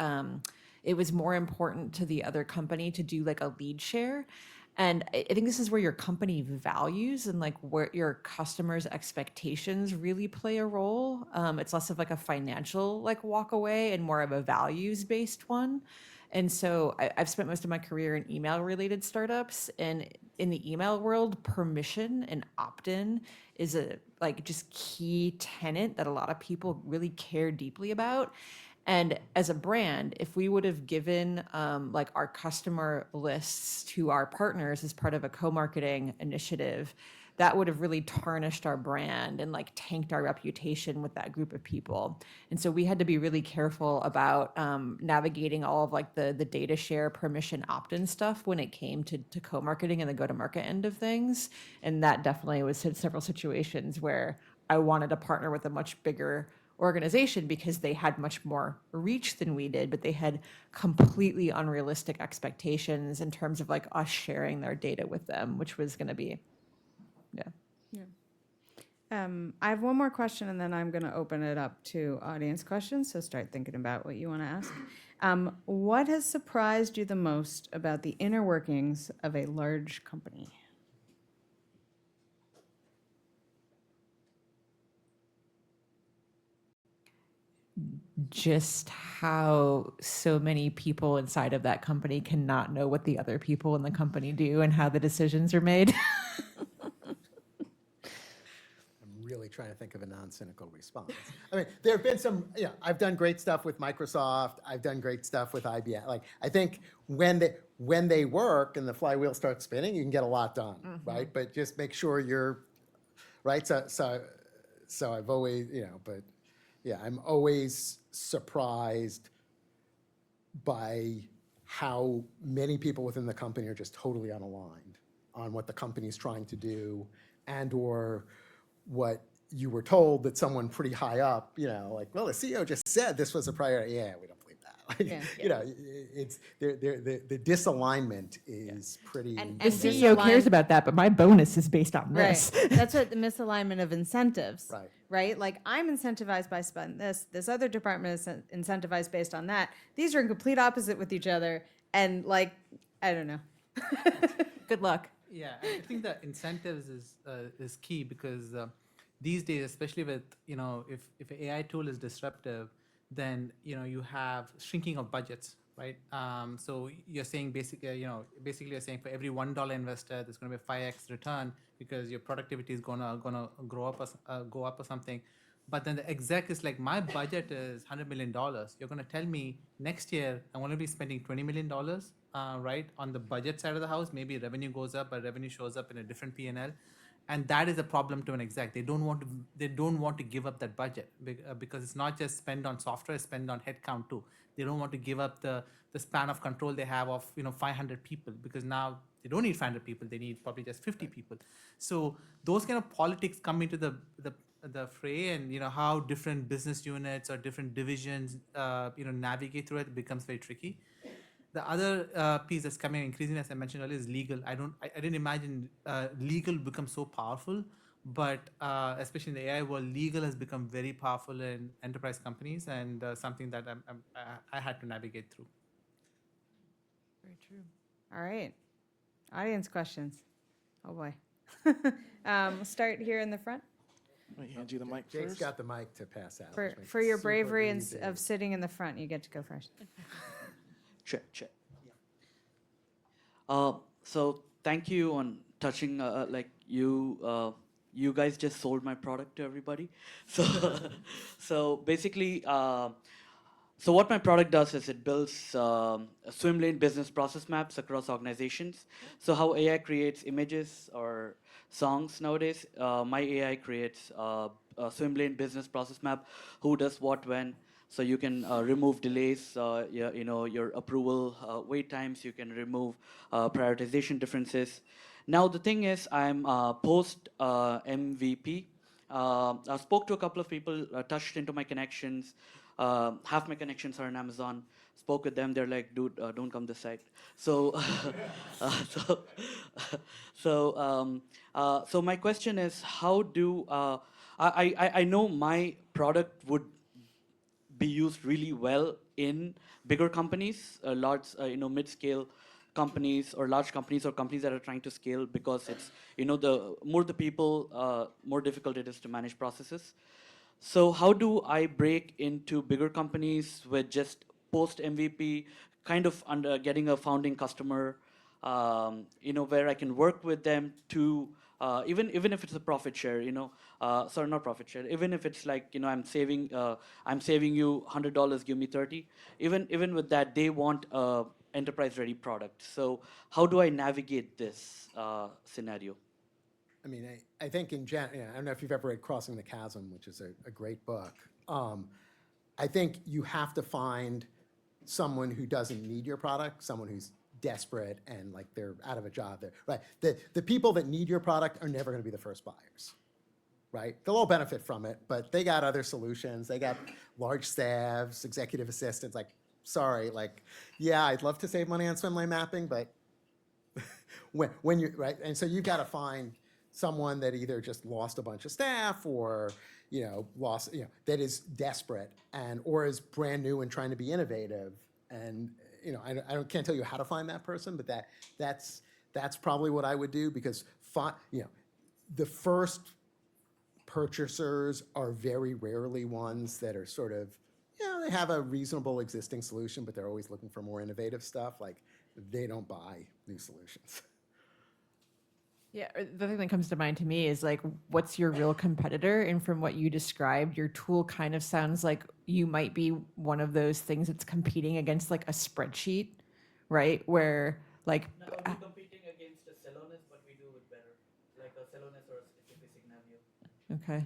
it was more important to the other company to do like a lead share. And I think this is where your company values and like where your customers' expectations really play a role. It's less of like a financial like walk away and more of a values based one. And so I've spent most of my career in email related startups, and in the email world, permission and opt-in is a like just key tenet that a lot of people really care deeply about. And as a brand, if we would have given like our customer lists to our partners as part of a co-marketing initiative, that would have really tarnished our brand and like tanked our reputation with that group of people. And so we had to be really careful about navigating all of like the data share permission opt-in stuff when it came to co-marketing and the go-to-market end of things. And that definitely was several situations where I wanted to partner with a much bigger organization because they had much more reach than we did, but they had completely unrealistic expectations in terms of like us sharing their data with them, which was going to be, I have one more question, and then I'm going to open it up to audience questions. So start thinking about what you want to ask. What has surprised you the most about the inner workings of a large company? just how so many people inside of that company cannot know what the other people in the company do and how the decisions are made. I'm really trying to think of a non-cynical response. I mean, there have been some, I've done great stuff with Microsoft. I've done great stuff with IBM. Like, I think when they work and the flywheel starts spinning, you can get a lot done, right? But just make sure you're, right? So I've always, but yeah, I'm always surprised by how many people within the company are just totally unaligned on what the company's trying to do and or what you were told that someone pretty high up, like, well, the CEO just said this was a priority. Yeah, we don't believe that. Like, it's the disalignment is pretty. And The CEO cares about that, but my bonus is based on this. Right. That's what the misalignment of incentives. Right. Right? Like, I'm incentivized by spend this other department is incentivized based on that. These are in complete opposite with each other. And like, I don't know. Good luck. Yeah, I think the incentives is key because these days, especially with if an AI tool is disruptive, then you have shrinking of budgets, right? So you're saying basically you're saying for every $1 invested, there's going to be a 5x return because your productivity is gonna go up or something. But then the exec is like, my budget is $100 million. You're going to tell me next year I'm going to be spending $20 million, right, on the budget side of the house. Maybe revenue goes up, but revenue shows up in a different P&L, and that is a problem to an exec. They don't want to give up that budget because it's not just spend on software, it's spend on headcount too. They don't want to give up the span of control they have of 500 people because now they don't need 500 people. They need probably just 50 people. So those kind of politics come into the fray, and how different business units or different divisions navigate through it becomes very tricky. The other piece that's coming increasingly, as I mentioned earlier, is legal. I didn't imagine legal become so powerful, but especially in the AI world, legal has become very powerful in enterprise companies, and something that I had to navigate through. Very true. All right. Audience questions. Oh boy. We'll start here in the front. Let me hand you the mic Jake's first. got the mic to pass out. which makes For it your super bravery easy. of sitting in the front, you get to go first. Check. So thank you on touching, like you guys just sold my product to everybody. So, so basically, so what my product does is it builds swim lane business process maps across organizations. So how AI creates images or songs nowadays, my AI creates a swim lane business process map, who does what when. So you can remove delays, your approval wait times. You can remove prioritization differences. Now the thing is, I'm post MVP. I spoke to a couple of people, touched into my connections. Half my connections are on Amazon. Spoke with them. They're like, dude, don't come this side. So, so my question is, how do I know my product would be used really well in bigger companies, large, mid-scale companies or large companies or companies that are trying to scale, because it's, the more the people, more difficult it is to manage processes. So how do I break into bigger companies with just post MVP, kind of under getting a founding customer, where I can work with them to, even if it's a profit share, sorry, not profit share. Even if it's like, I'm saving you $100, give me 30. Even with that, they want a enterprise-ready product. So how do I navigate this scenario? I mean, I think in general, I don't know if you've ever read Crossing the Chasm, which is a great book. I think you have to find someone who doesn't need your product, someone who's desperate and like they're out of a job. Right. The people that need your product are never going to be the first buyers. Right? They'll all benefit from it, but they got other solutions. They got large staffs, executive assistants. Like, sorry, like, yeah, I'd love to save money on swim lane mapping, but when you right, and so you've got to find someone that either just lost a bunch of staff or lost that is desperate and or is brand new and trying to be innovative. And can't tell you how to find that person, but that's probably what I would do, because the first purchasers are very rarely ones that are sort of they have a reasonable existing solution, but they're always looking for more innovative stuff. Like, they don't buy new solutions. Yeah, the thing that comes to mind to me is like, what's your real competitor? And from what you described, your tool kind of sounds like you might be one of those things that's competing against like a spreadsheet, right? Where like, No, we're competing against a Celonis, but we do it better, like a Celonis or a SAP Signavio. okay.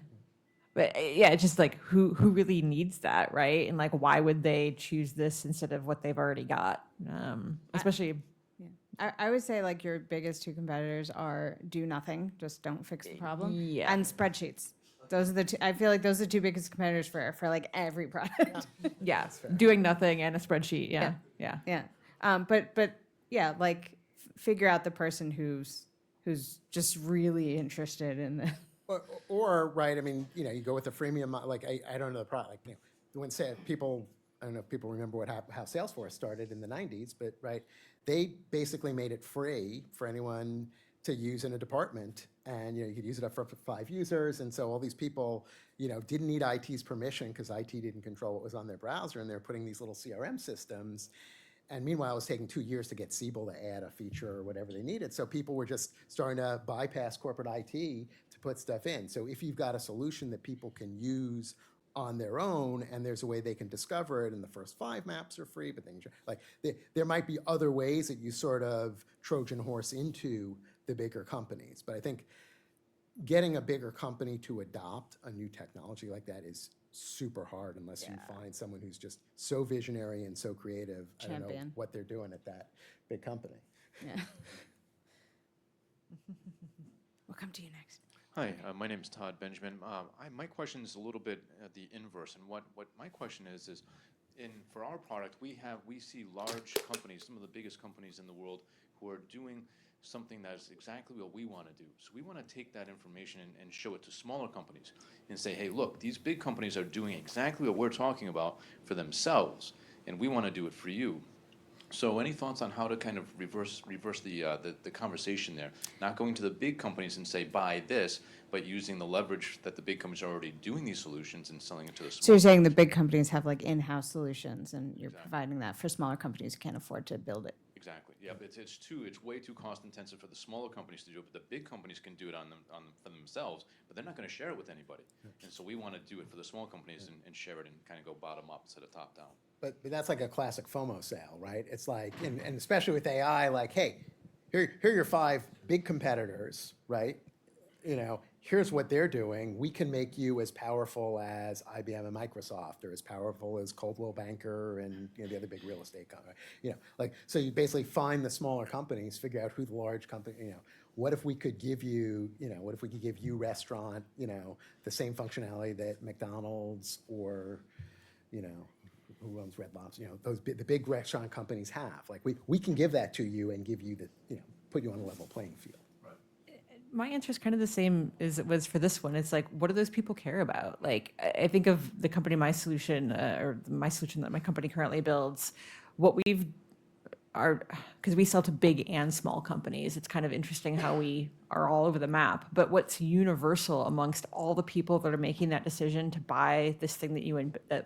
But yeah, it's just like who really needs that, right? And like, why would they choose this instead of what they've already got? Especially, Yeah. I would say like your biggest two competitors are do nothing, just don't fix the problem, yeah. and spreadsheets. Those are the two. I feel like those are the two biggest competitors for like every product. Yeah, doing nothing and a spreadsheet. Yeah, Yeah. yeah. Yeah. But yeah, like figure out the person who's just really interested in the. Or, right, I mean, you go with the freemium, like, I don't know the product, like, when people, I don't know if people remember how Salesforce started in the 90s, but, right, they basically made it free for anyone to use in a department, and, you could use it up for up to 5 users, and so all these people, didn't need IT's permission because IT didn't control what was on their browser, and they're putting these little CRM systems. And meanwhile, it was taking 2 years to get Siebel to add a feature or whatever they needed. So people were just starting to bypass corporate IT to put stuff in. So if you've got a solution that people can use on their own, and there's a way they can discover it, and the first 5 maps are free, but then like there might be other ways that you sort of Trojan horse into the bigger companies. But I think getting a bigger company to adopt a new technology like that is super hard unless you find someone who's just so visionary and so creative. I don't know Champion. what they're doing at that big company. Yeah. We'll come to you next. Hi, my name is Todd Benjamin. My question is a little bit the inverse, and what my question is for our product, we see large companies, some of the biggest companies in the world, who are doing something that is exactly what we want to do. So we want to take that information and show it to smaller companies and say, hey, look, these big companies are doing exactly what we're talking about for themselves, and we want to do it for you. So any thoughts on how to kind of reverse the conversation there? Not going to the big companies and say, buy this, but using the leverage that the big companies are already doing these solutions and selling it to the small. So you're saying the big companies have like in-house solutions, and you're providing that for smaller companies who can't afford to build it. Exactly. Yeah, but it's way too cost intensive for the smaller companies to do it, but the big companies can do it for themselves, but they're not going to share it with anybody. And so we want to do it for the small companies and share it and kind of go bottom up instead of top down. But that's like a classic FOMO sale, right? It's like, and especially with AI, like, hey, here are your 5 big competitors, right? Here's what they're doing. We can make you as powerful as IBM and Microsoft, or as powerful as Coldwell Banker and the other big real estate company. So you basically find the smaller companies, figure out who the large company. What if we could give you, what if we could give you restaurant, the same functionality that McDonald's or, who owns Red Lobster? The big restaurant companies have. Like we can give that to you and give you put you on a level playing field. My answer is kind of the same as it was for this one. It's like, what do those people care about? Like, I think of the company, my solution that my company currently builds. What because we sell to big and small companies. It's kind of interesting how we are all over the map. But what's universal amongst all the people that are making that decision to buy this thing that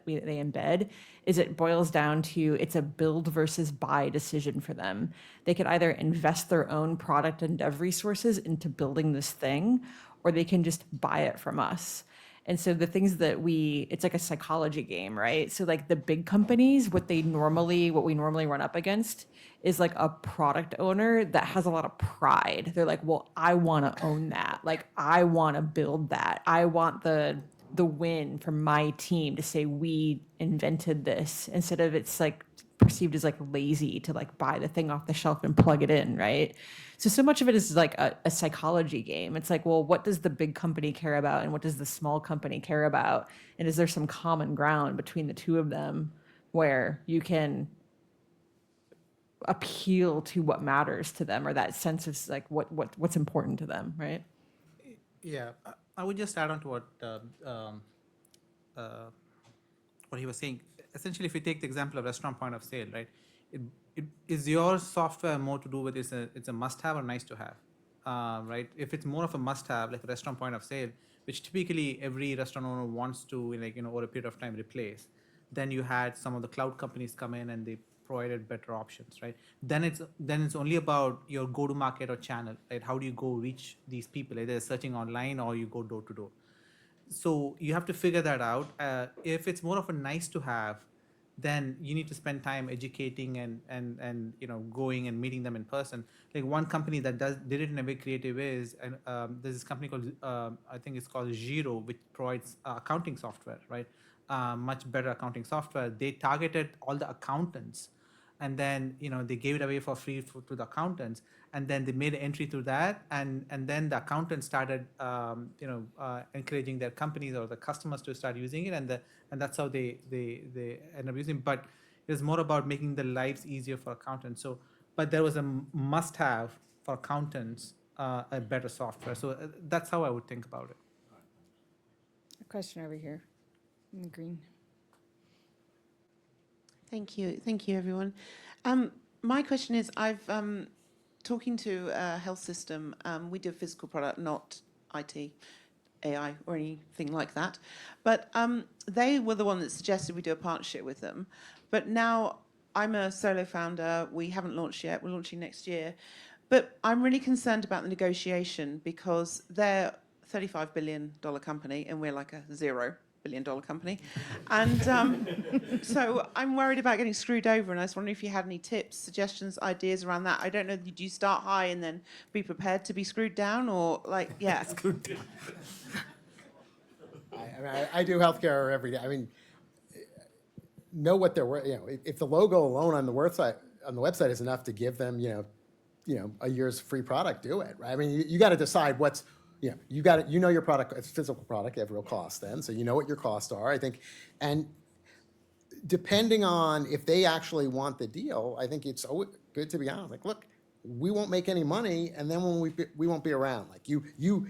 they embed is it boils down to it's a build versus buy decision for them. They could either invest their own product and dev resources into building this thing, or they can just buy it from us. And so the things that it's like a psychology game, right? So like the big companies, what we normally run up against is like a product owner that has a lot of pride. They're like, well, I want to own that. Like, I want to build that. I want the win from my team to say we invented this, instead of it's like perceived as like lazy to like buy the thing off the shelf and plug it in, right? So much of it is like a psychology game. It's like, well, what does the big company care about and what does the small company care about? And is there some common ground between the two of them where you can appeal to what matters to them, or that sense of like what's important to them, right? Yeah, I would just add on to what he was saying. Essentially, if you take the example of restaurant point of sale, right? It is your software more to do with it's a must-have or nice-to-have, right? If it's more of a must-have, like a restaurant point of sale, which typically every restaurant owner wants to, over a period of time replace, then you had some of the cloud companies come in and they provided better options, right? Then it's only about your go-to-market or channel, right? How do you go reach these people, either searching online or you go door to door. So you have to figure that out. If it's more of a nice to have, then you need to spend time educating and going and meeting them in person. Like one company that did it in a very creative way is, and there's this company called I think it's called Zero, which provides accounting software, right? Much better accounting software. They targeted all the accountants, and then they gave it away for free to the accountants, and then they made an entry to that, and then the accountants started encouraging their companies or the customers to start using it, and that's how they end up using it. But it was more about making the lives easier for accountants. So but there was a must-have for accountants, a better software. So that's how I would think about it. A question over here in the green. Thank you, everyone. My question is, I've talking to a health system. We do a physical product, not IT, AI, or anything like that. But they were the one that suggested we do a partnership with them. But now I'm a solo founder. We haven't launched yet. We're launching next year. But I'm really concerned about the negotiation because they're a $35 billion company and we're like a $0 billion company. And so I'm worried about getting screwed over, and I was wondering if you had any tips, suggestions, ideas around that. I don't know, do you start high and then be prepared to be screwed down, or like, yeah. Screwed down. I do healthcare every day. I mean, know what they're worth. If the logo alone on the website is enough to give them, a year's free product, do it. Right? I mean, you got to decide what's. You know your product, it's a physical product, you have real costs then, so you know what your costs are, I think. And depending on if they actually want the deal, I think it's good to be honest. Like, look, we won't make any money, and then when we won't be around. Like, you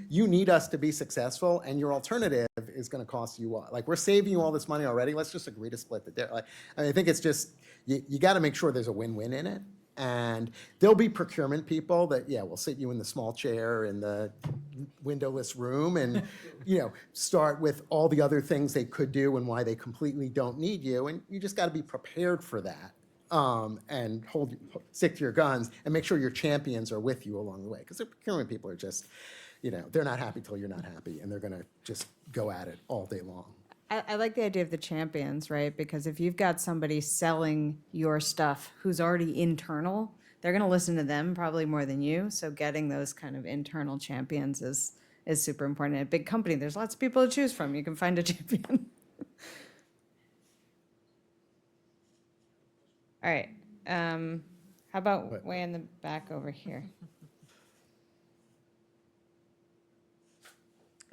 need us to be successful, and your alternative is going to cost you what? Like, we're saving you all this money already, let's just agree to split the difference. Like, I think it's just, you got to make sure there's a win-win in it. And there'll be procurement people that, will sit you in the small chair in the windowless room and, start with all the other things they could do and why they completely don't need you. And you just got to be prepared for that, and stick to your guns and make sure your champions are with you along the way. Because the procurement people are just, they're not happy till you're not happy, and they're going to just go at it all day long. I like the idea of the champions, right? Because if you've got somebody selling your stuff who's already internal, they're going to listen to them probably more than you. So getting those kind of internal champions is super important. In a big company, there's lots of people to choose from. You can find a champion. All right. How about way in the back over here?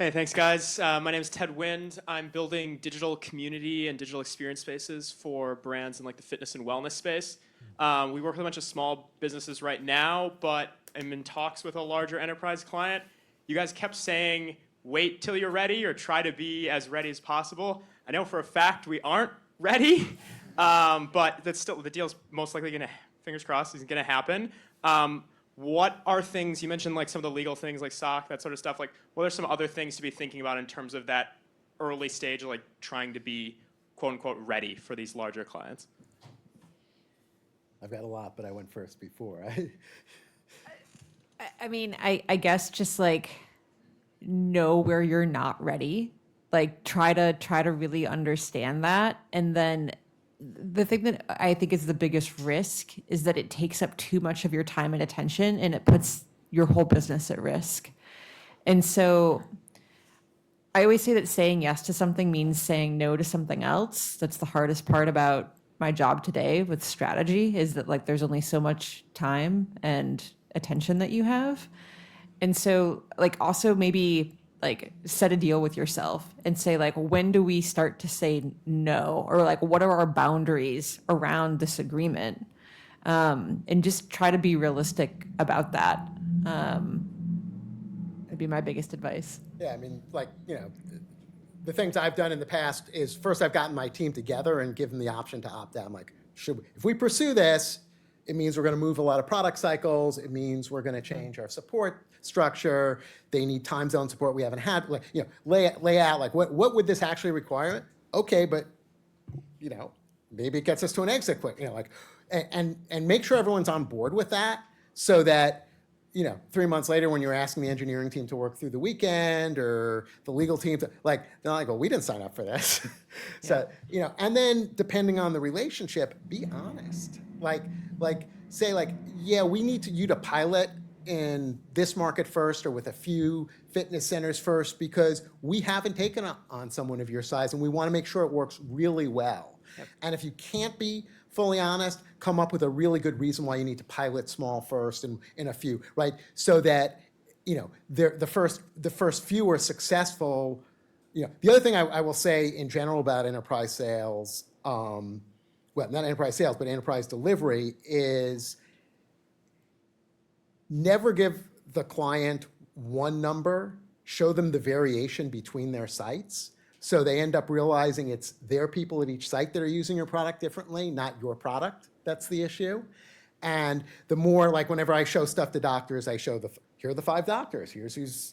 Hey, thanks, guys. My name is Ted Wind. I'm building digital community and digital experience spaces for brands in like the fitness and wellness space. We work with a bunch of small businesses right now, but I'm in talks with a larger enterprise client. You guys kept saying, wait till you're ready or try to be as ready as possible. I know for a fact we aren't ready, but that's still, the deal's most likely going to, fingers crossed, is going to happen. What are things, you mentioned like some of the legal things like SOC, that sort of stuff, like what are some other things to be thinking about in terms of that early stage of like trying to be quote unquote ready for these larger clients? I've got a lot, but I went first before. I mean, I guess just like know where you're not ready. Like try to really understand that. And then the thing that I think is the biggest risk is that it takes up too much of your time and attention, and it puts your whole business at risk. And so I always say that saying yes to something means saying no to something else. That's the hardest part about my job today with strategy, is that like there's only so much time and attention that you have. And so like also maybe like set a deal with yourself and say like, when do we start to say no? Or like, what are our boundaries around this agreement? And just try to be realistic about that. That'd be my biggest advice. Yeah, I mean, like, the things I've done in the past is first I've gotten my team together and given the option to opt out. I'm like, if we pursue this, it means we're going to move a lot of product cycles. It means we're going to change our support structure. They need time zone support we haven't had. Like, lay out like what would this actually require? Okay, but maybe it gets us to an exit quick, like, and make sure everyone's on board with that so that, 3 months later when you're asking the engineering team to work through the weekend or the legal team, they're like, well, we didn't sign up for this. So, and then depending on the relationship, be honest. Like say like, yeah, we need you to pilot in this market first or with a few fitness centers first because we haven't taken on someone of your size and we want to make sure it works really well. And if you can't be fully honest, come up with a really good reason why you need to pilot small first and in a few, right? So that, the first few are successful. The other thing I will say in general about enterprise sales, well, not enterprise sales, but enterprise delivery is never give the client one number, show them the variation between their sites. So they end up realizing it's their people at each site that are using your product differently, not your product. That's the issue. And the more, like whenever I show stuff to doctors, I show here are the 5 doctors. Here's who's,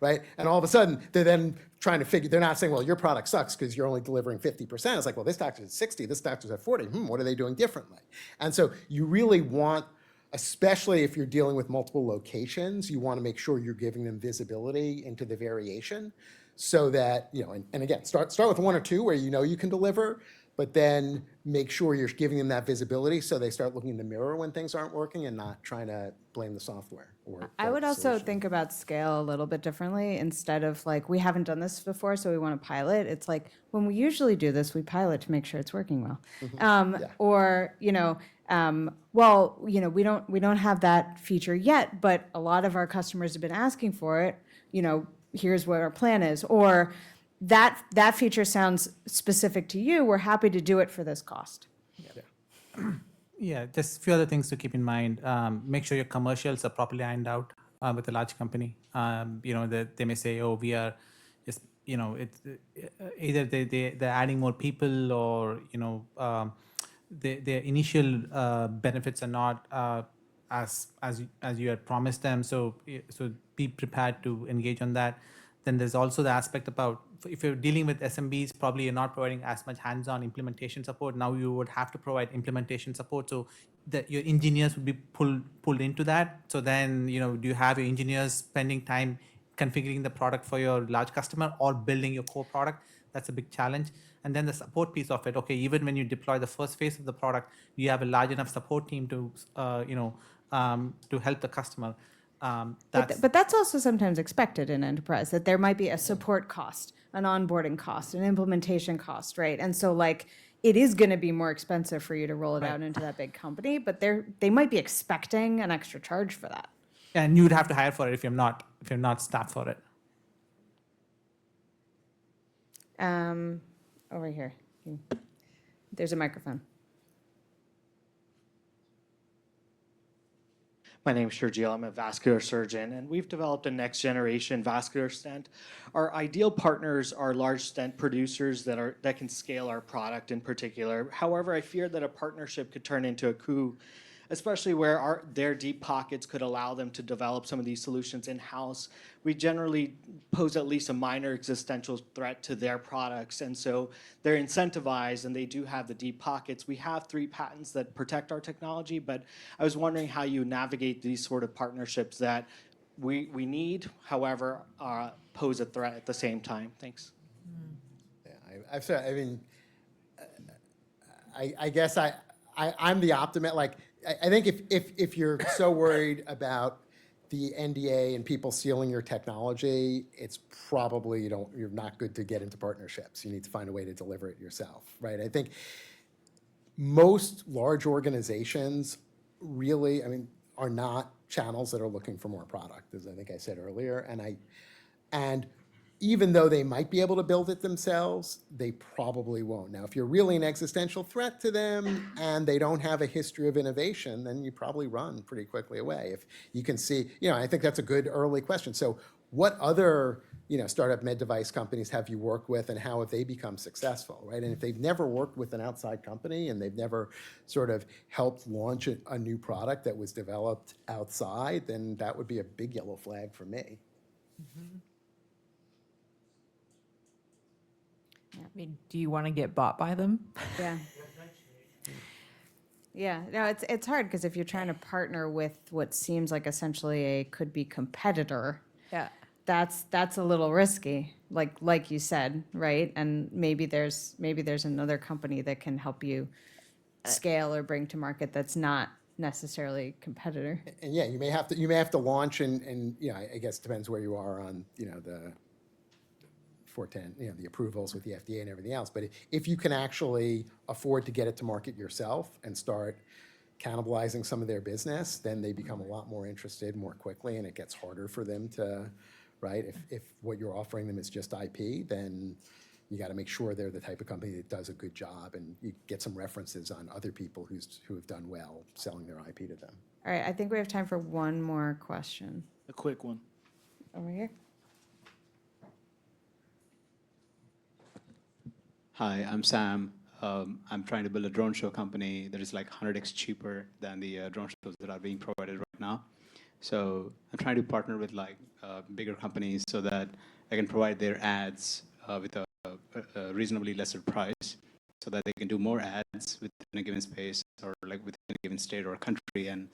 right? And all of a sudden, they're then trying to figure, they're not saying, well, your product sucks because you're only delivering 50%. It's like, well, this doctor's at 60, this doctor's at 40. What are they doing differently? And so you really want, especially if you're dealing with multiple locations, you want to make sure you're giving them visibility into the variation so that, and again, start with 1 or 2 where you can deliver, but then make sure you're giving them that visibility so they start looking in the mirror when things aren't working and not trying to blame the software. I would also solution. think about scale a little bit differently. Instead of like, we haven't done this before, so we want to pilot. It's like, when we usually do this, we pilot to make sure it's working well. Yeah. Or, well, we don't have that feature yet, but a lot of our customers have been asking for it. Here's what our plan is. Or that feature sounds specific to you. We're happy to do it for this cost. Yeah, just a few other things to keep in mind. Make sure your commercials are properly ironed out with a large company. They may say, oh, we are just, it's either they're adding more people or, their initial benefits are not as you had promised them. So be prepared to engage on that. Then there's also the aspect about if you're dealing with SMBs, probably you're not providing as much hands-on implementation support. Now you would have to provide implementation support, so that your engineers would be pulled into that. So then, do you have your engineers spending time configuring the product for your large customer or building your core product? That's a big challenge. And then the support piece of it. Okay, even when you deploy the first phase of the product, you have a large enough support team to help the customer. But that's also sometimes expected in enterprise, that there might be a support cost, an onboarding cost, an implementation cost, right? And so like, it is going to be more expensive for you to roll it out into that big company, but they might be expecting an extra charge for that. And you would have to hire for it if you're not staffed for it. Over here. There's a microphone. My name is Sergio. I'm a vascular surgeon, and we've developed a next generation vascular stent. Our ideal partners are large stent producers that can scale our product in particular. However, I fear that a partnership could turn into a coup, especially where their deep pockets could allow them to develop some of these solutions in-house. We generally pose at least a minor existential threat to their products, and so they're incentivized and they do have the deep pockets. We have 3 patents that protect our technology, but I was wondering how you navigate these sort of partnerships that we need, however, pose a threat at the same time. Thanks. Yeah, I guess I'm the optimist. Like, I think if you're so worried about the NDA and people stealing your technology, it's probably you're not good to get into partnerships. You need to find a way to deliver it yourself, right? I think most large organizations really, are not channels that are looking for more product, as I think I said earlier. And even though they might be able to build it themselves, they probably won't. Now, if you're really an existential threat to them and they don't have a history of innovation, then you probably run pretty quickly away. If you can see, I think that's a good early question. So what other, startup med device companies have you worked with and how have they become successful, right? And if they've never worked with an outside company and they've never sort of helped launch a new product that was developed outside, then that would be a big yellow flag for me. Mm-hmm. I mean, do you want to get bought by them? Yeah. Yeah, no, it's hard because if you're trying to partner with what seems like essentially a could be competitor, Yeah. that's a little risky, like you said, right? And maybe there's another company that can help you scale or bring to market that's not necessarily competitor. And yeah, you may have to launch and you know, I guess it depends where you are on, you know, the 410, you know, the approvals with the FDA and everything else. But if you can actually afford to get it to market yourself and start cannibalizing some of their business, then they become a lot more interested more quickly, and it gets harder for them to, right? If what you're offering them is just IP, then you got to make sure they're the type of company that does a good job, and you get some references on other people who have done well selling their IP to them. All right, I think we have time for one more question. A quick one. Over here. Hi, I'm Sam. I'm trying to build a drone show company that is like 100x cheaper than the drone shows that are being provided right now. So I'm trying to partner with like bigger companies so that I can provide their ads with a reasonably lesser price, so that they can do more ads within a given space or like within a given state or country and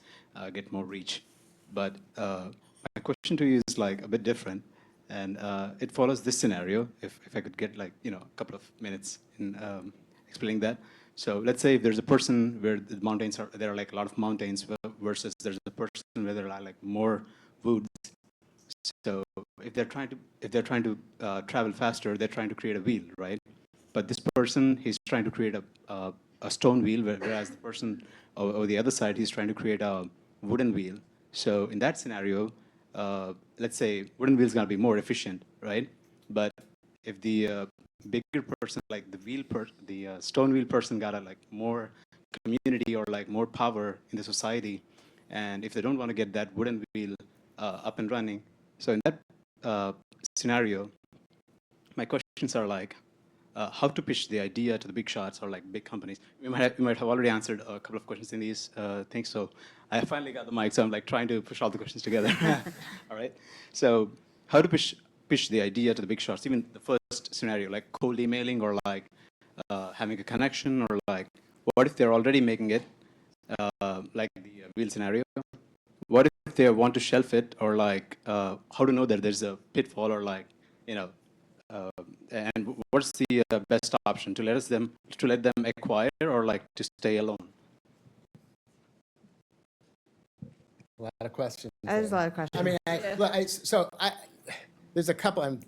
get more reach. But my question to you is like a bit different. And it follows this scenario, if I could get like, you know, a couple of minutes in explaining that. So let's say if there's a person where the mountains are, there are like a lot of mountains versus there's a person where there are like more woods. So if they're trying to travel faster, they're trying to create a wheel, right? But this person, he's trying to create a stone wheel, whereas the person over the other side, he's trying to create a wooden wheel. So in that scenario, let's say wooden wheel is going to be more efficient, right? But if the bigger person, like the stone wheel person, got a like more community or like more power in the society, and if they don't want to get that wooden wheel up and running, so in that scenario, my questions are like, how to pitch the idea to the big shots or like big companies. You might have already answered a couple of questions in these things. So I finally got the mic, so I'm like trying to push all the questions together. All right. So how to pitch the idea to the big shots, even the first scenario, like cold emailing or like having a connection, or like what if they're already making it, like the wheel scenario? What if they want to shelf it, or like how to know that there's a pitfall, or like, you know, and what's the best option, to let them acquire or like to stay alone? A lot of questions. There's a there. lot of questions. I mean, there's a couple.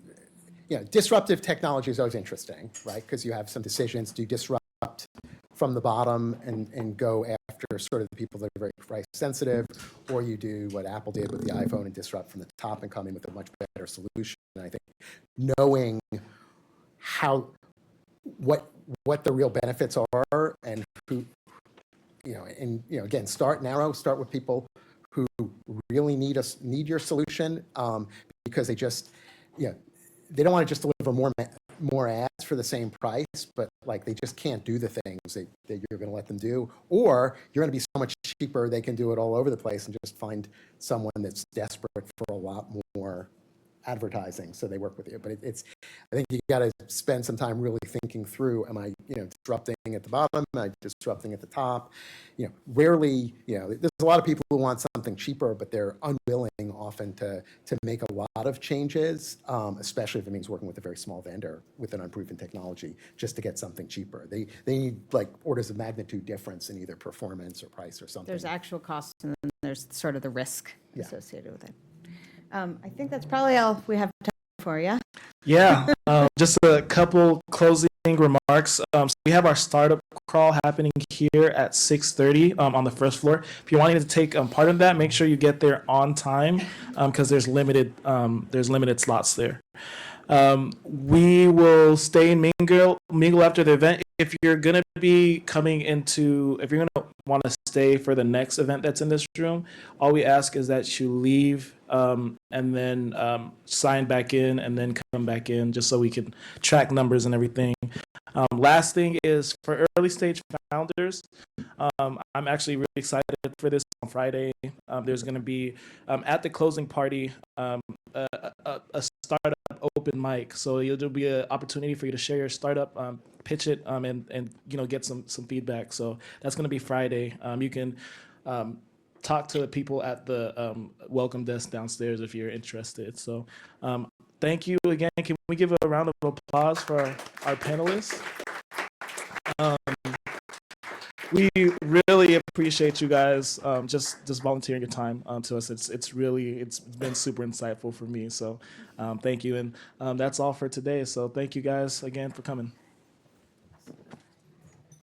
You know, disruptive technology is always interesting, right? Because you have some decisions. Do you disrupt from the bottom and go after sort of the people that are very price sensitive, or you do what Apple did with the iPhone and disrupt from the top and come in with a much better solution? And I think knowing what the real benefits are and who, you know, and you know, again, start with people who really need your solution, because they just, you know, they don't want to just deliver more ads for the same price, but like they just can't do the things that you're going to let them do, or you're going to be so much cheaper they can do it all over the place and just find someone that's desperate for a lot more advertising, so they work with you. But I think you got to spend some time really thinking through, am I, you know, disrupting at the bottom? Am I disrupting at the top? You know, rarely, you know, there's a lot of people who want something cheaper, but they're unwilling often to make a lot of changes, especially if it means working with a very small vendor with an unproven technology just to get something cheaper. They need like orders of magnitude difference in either performance or price or something. There's actual costs, and then there's sort of the risk Yeah. associated with it. I think that's probably all we have time for, yeah? Yeah, just a couple closing remarks. So we have our startup crawl happening here at 6:30 on the first floor. If you're wanting to take part of that, make sure you get there on time, because there's limited slots there. We will stay and mingle after the event. If you're going to be if you're going to want to stay for the next event that's in this room, all we ask is that you leave and then sign back in and then come back in, just so we can track numbers and everything. Last thing is for early stage founders, I'm actually really excited for this on Friday. there's going to be at the closing party a startup open mic. So there'll be an opportunity for you to share your startup, pitch it, and get some feedback. So that's going to be Friday. You can talk to people at the welcome desk downstairs if you're interested. So thank you again. Can we give a round of applause for our panelists? We really appreciate you guys just volunteering your time to us. It's been super insightful for me. So thank you, and that's all for today. So thank you guys again for coming.